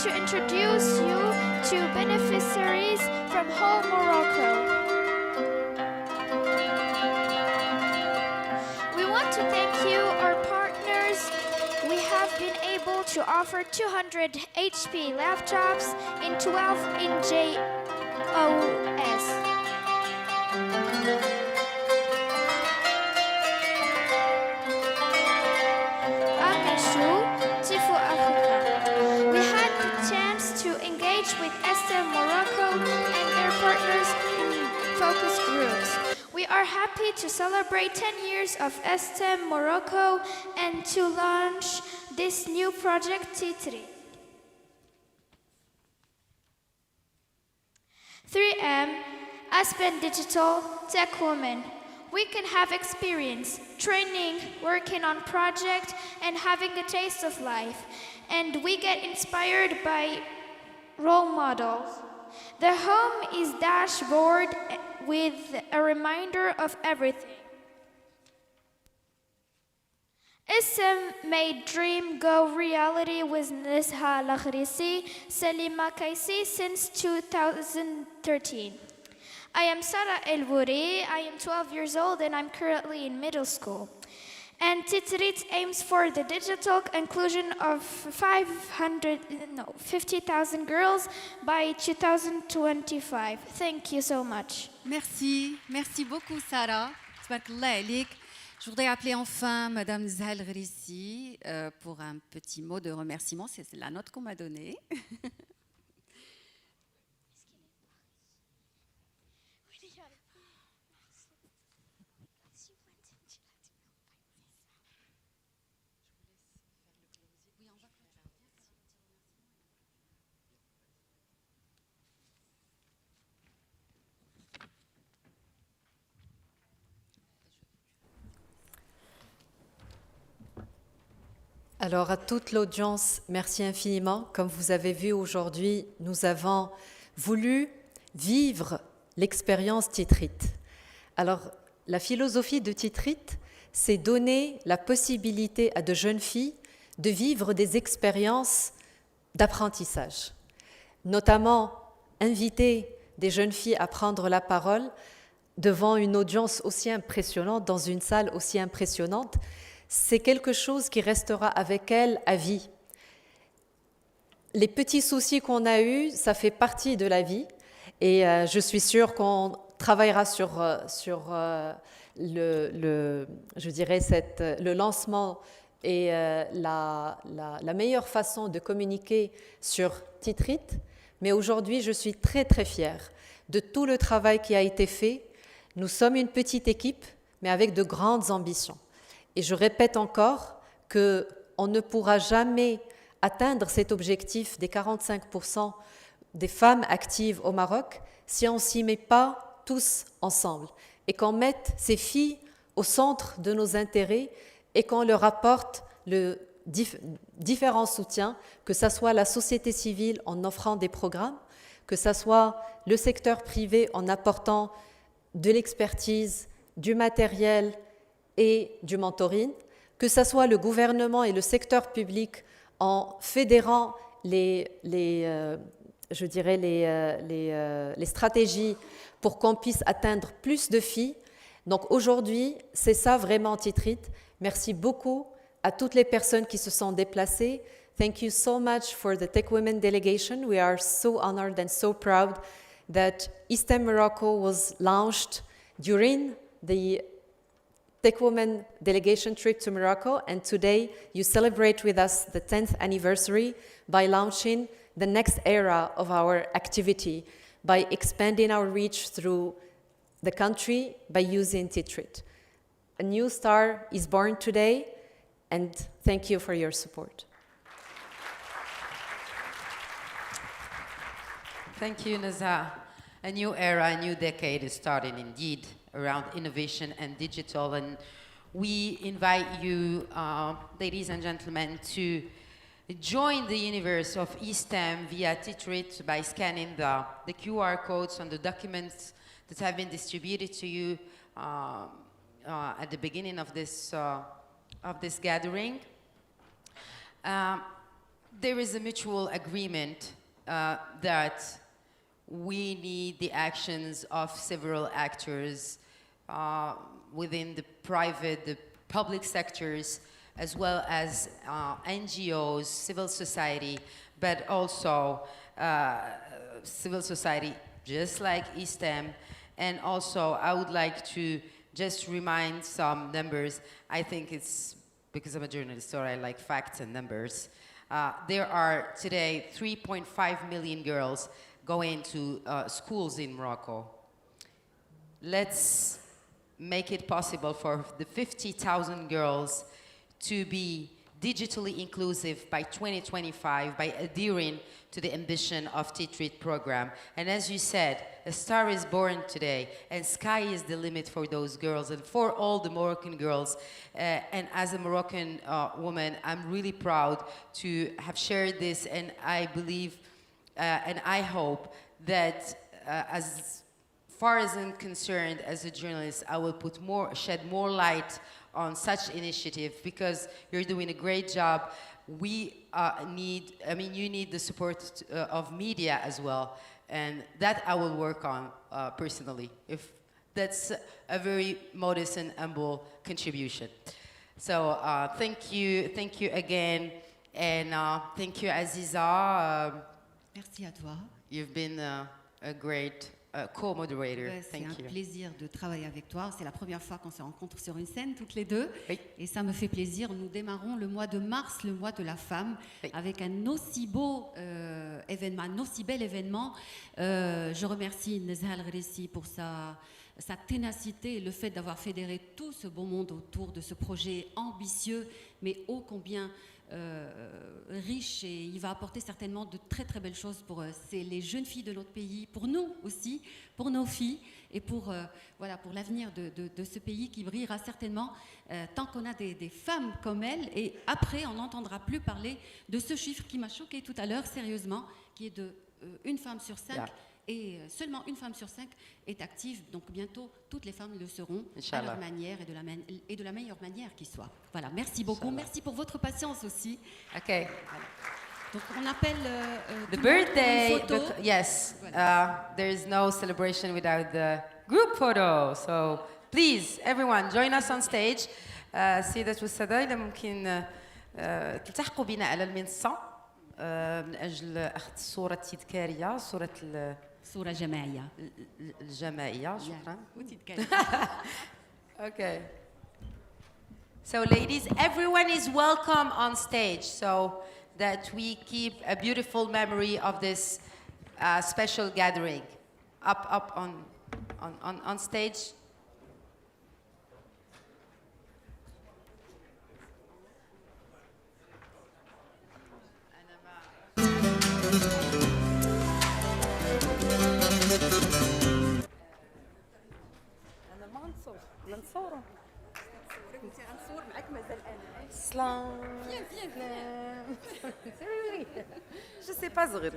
To introduce you to beneficiaries from whole Morocco. We want to thank you, our partners. We have been able to offer 200 HP laptops in 12-inch OS. We had the chance to we are happy to celebrate 10 years of eSTEM Morocco and to launch this new project Titrit. 3M, Aspen Digital, Tech Women. We can have experience, training, working on projects, and having a taste of life. And we get inspired by role models. The home is dashboard with a reminder of everything. eSTEM made dream go reality with Nesha Laghrisi, Salima Kaisi since 2013. I am Sarah Elvouri, I am 12 years old and I'm currently in middle school. And Titrit aims for the digital inclusion of 50,000 girls by 2025. Thank you so much. Merci, merci beaucoup Sarah. Tabarakallah alik. Je voudrais appeler enfin Madame Zahel Grissi pour un petit mot de remerciement. C'est la note qu'on m'a donnée. Alors à toute l'audience, merci infiniment. Comme vous avez vu aujourd'hui, nous avons voulu vivre l'expérience Titrit. Alors la philosophie de Titrit, c'est donner la possibilité à de jeunes filles de vivre des expériences d'apprentissage. Notamment inviter des jeunes filles à prendre la parole devant une audience aussi impressionnante, dans une salle aussi impressionnante. C'est quelque chose qui restera avec elle à vie. Les petits soucis qu'on a eus, ça fait partie de la vie et je suis sûre qu'on travaillera sur le lancement et la meilleure façon de communiquer sur Titrit. Mais aujourd'hui, je suis très très fière de tout le travail qui a été fait. Nous sommes une petite équipe, mais avec de grandes ambitions. Et je répète encore qu'on ne pourra jamais atteindre cet objectif des 45% des femmes actives au Maroc si on ne s'y met pas tous ensemble et qu'on mette ces filles au centre de nos intérêts et qu'on leur apporte le différents soutiens, que ce soit la société civile en offrant des programmes, que ce soit le secteur privé en apportant de l'expertise, du matériel et du mentoring, que ce soit le gouvernement et le secteur public en fédérant les stratégies pour qu'on puisse atteindre plus de filles. Donc aujourd'hui, c'est ça vraiment Titrit. Merci beaucoup à toutes les personnes qui se sont déplacées. Thank you so much for the Tech Women delegation. We are so honored and so proud that eSTEM Morocco was launched during the Tech Women delegation trip to Morocco, and today you celebrate with us the 10th anniversary by launching the next era of our activity, by expanding our reach through the country by using Titrit. A new star is born today, and thank you for your support. Thank you, Nazha. A new era, a new decade is starting indeed around innovation and digital. And we invite you, ladies and gentlemen, to join the universe of eSTEM via Titrit by scanning the QR codes on the documents that have been distributed to you at the beginning of this gathering. There is a mutual agreement that we need the actions of several actors within the private, the public sectors, as well as NGOs, civil society, but also civil society, just like eSTEM. And also, I would like to just remind some numbers. I think it's because I'm a journalist, so I like facts and numbers. There are today 3.5 million girls going to schools in Morocco. Let's make it possible for the 50,000 girls to be digitally inclusive by 2025 by adhering to the ambition of Titrit program. And as you said, a star is born today, and sky is the limit for those girls and for all the Moroccan girls. And as a Moroccan woman, I'm really proud to have shared this, and I believe and I hope that as far as I'm concerned as a journalist, I will shed more light on such initiative, because you're doing a great job. You need the support of media as well, and that I will work on personally. If that's a very modest and humble contribution. So thank you again, and thank you, Aziza. Merci à toi. You've been a great co-moderator. C'est un plaisir de travailler avec toi. C'est la première fois qu'on se rencontre sur une scène, toutes les deux. Oui. Et ça me fait plaisir. Nous démarrons le mois de mars, le mois de la femme, oui, avec un aussi beau événement, un aussi bel événement. Je remercie Nezha El-Gressi pour sa ténacité et le fait d'avoir fédéré tout ce beau monde autour de ce projet ambitieux, mais ô combien riche, et il va apporter certainement de très très belles choses pour les jeunes filles de notre pays, pour nous aussi, pour nos filles, et pour l'avenir de ce pays qui brillera certainement tant qu'on a des femmes comme elles. Et après, on n'entendra plus parler de ce chiffre qui m'a choquée tout à l'heure, sérieusement, qui est de une femme sur 5. Yeah. Et seulement une femme sur 5 est active, donc bientôt toutes les femmes le seront, Inch'Allah, à leur manière et de la meilleure manière qui soit. Voilà, merci beaucoup, Inch'Allah. Merci pour votre patience aussi. Ok. Voilà. Donc on appelle the birthday. Yes, voilà. There is no celebration without the group photo. So please, everyone, join us on stage. سيدات والسادة، إذا ممكن تلتحقوا بنا على المنصة من أجل أخذ صورة تذكارية، صورة جماعية. الجماعية، شكرا. Okay. So ladies, everyone is welcome on stage, so that we keep a beautiful memory of this special gathering. Up on stage. نصوروا انت غنصور معاك مازال انا سلام. Je sais pas صغير.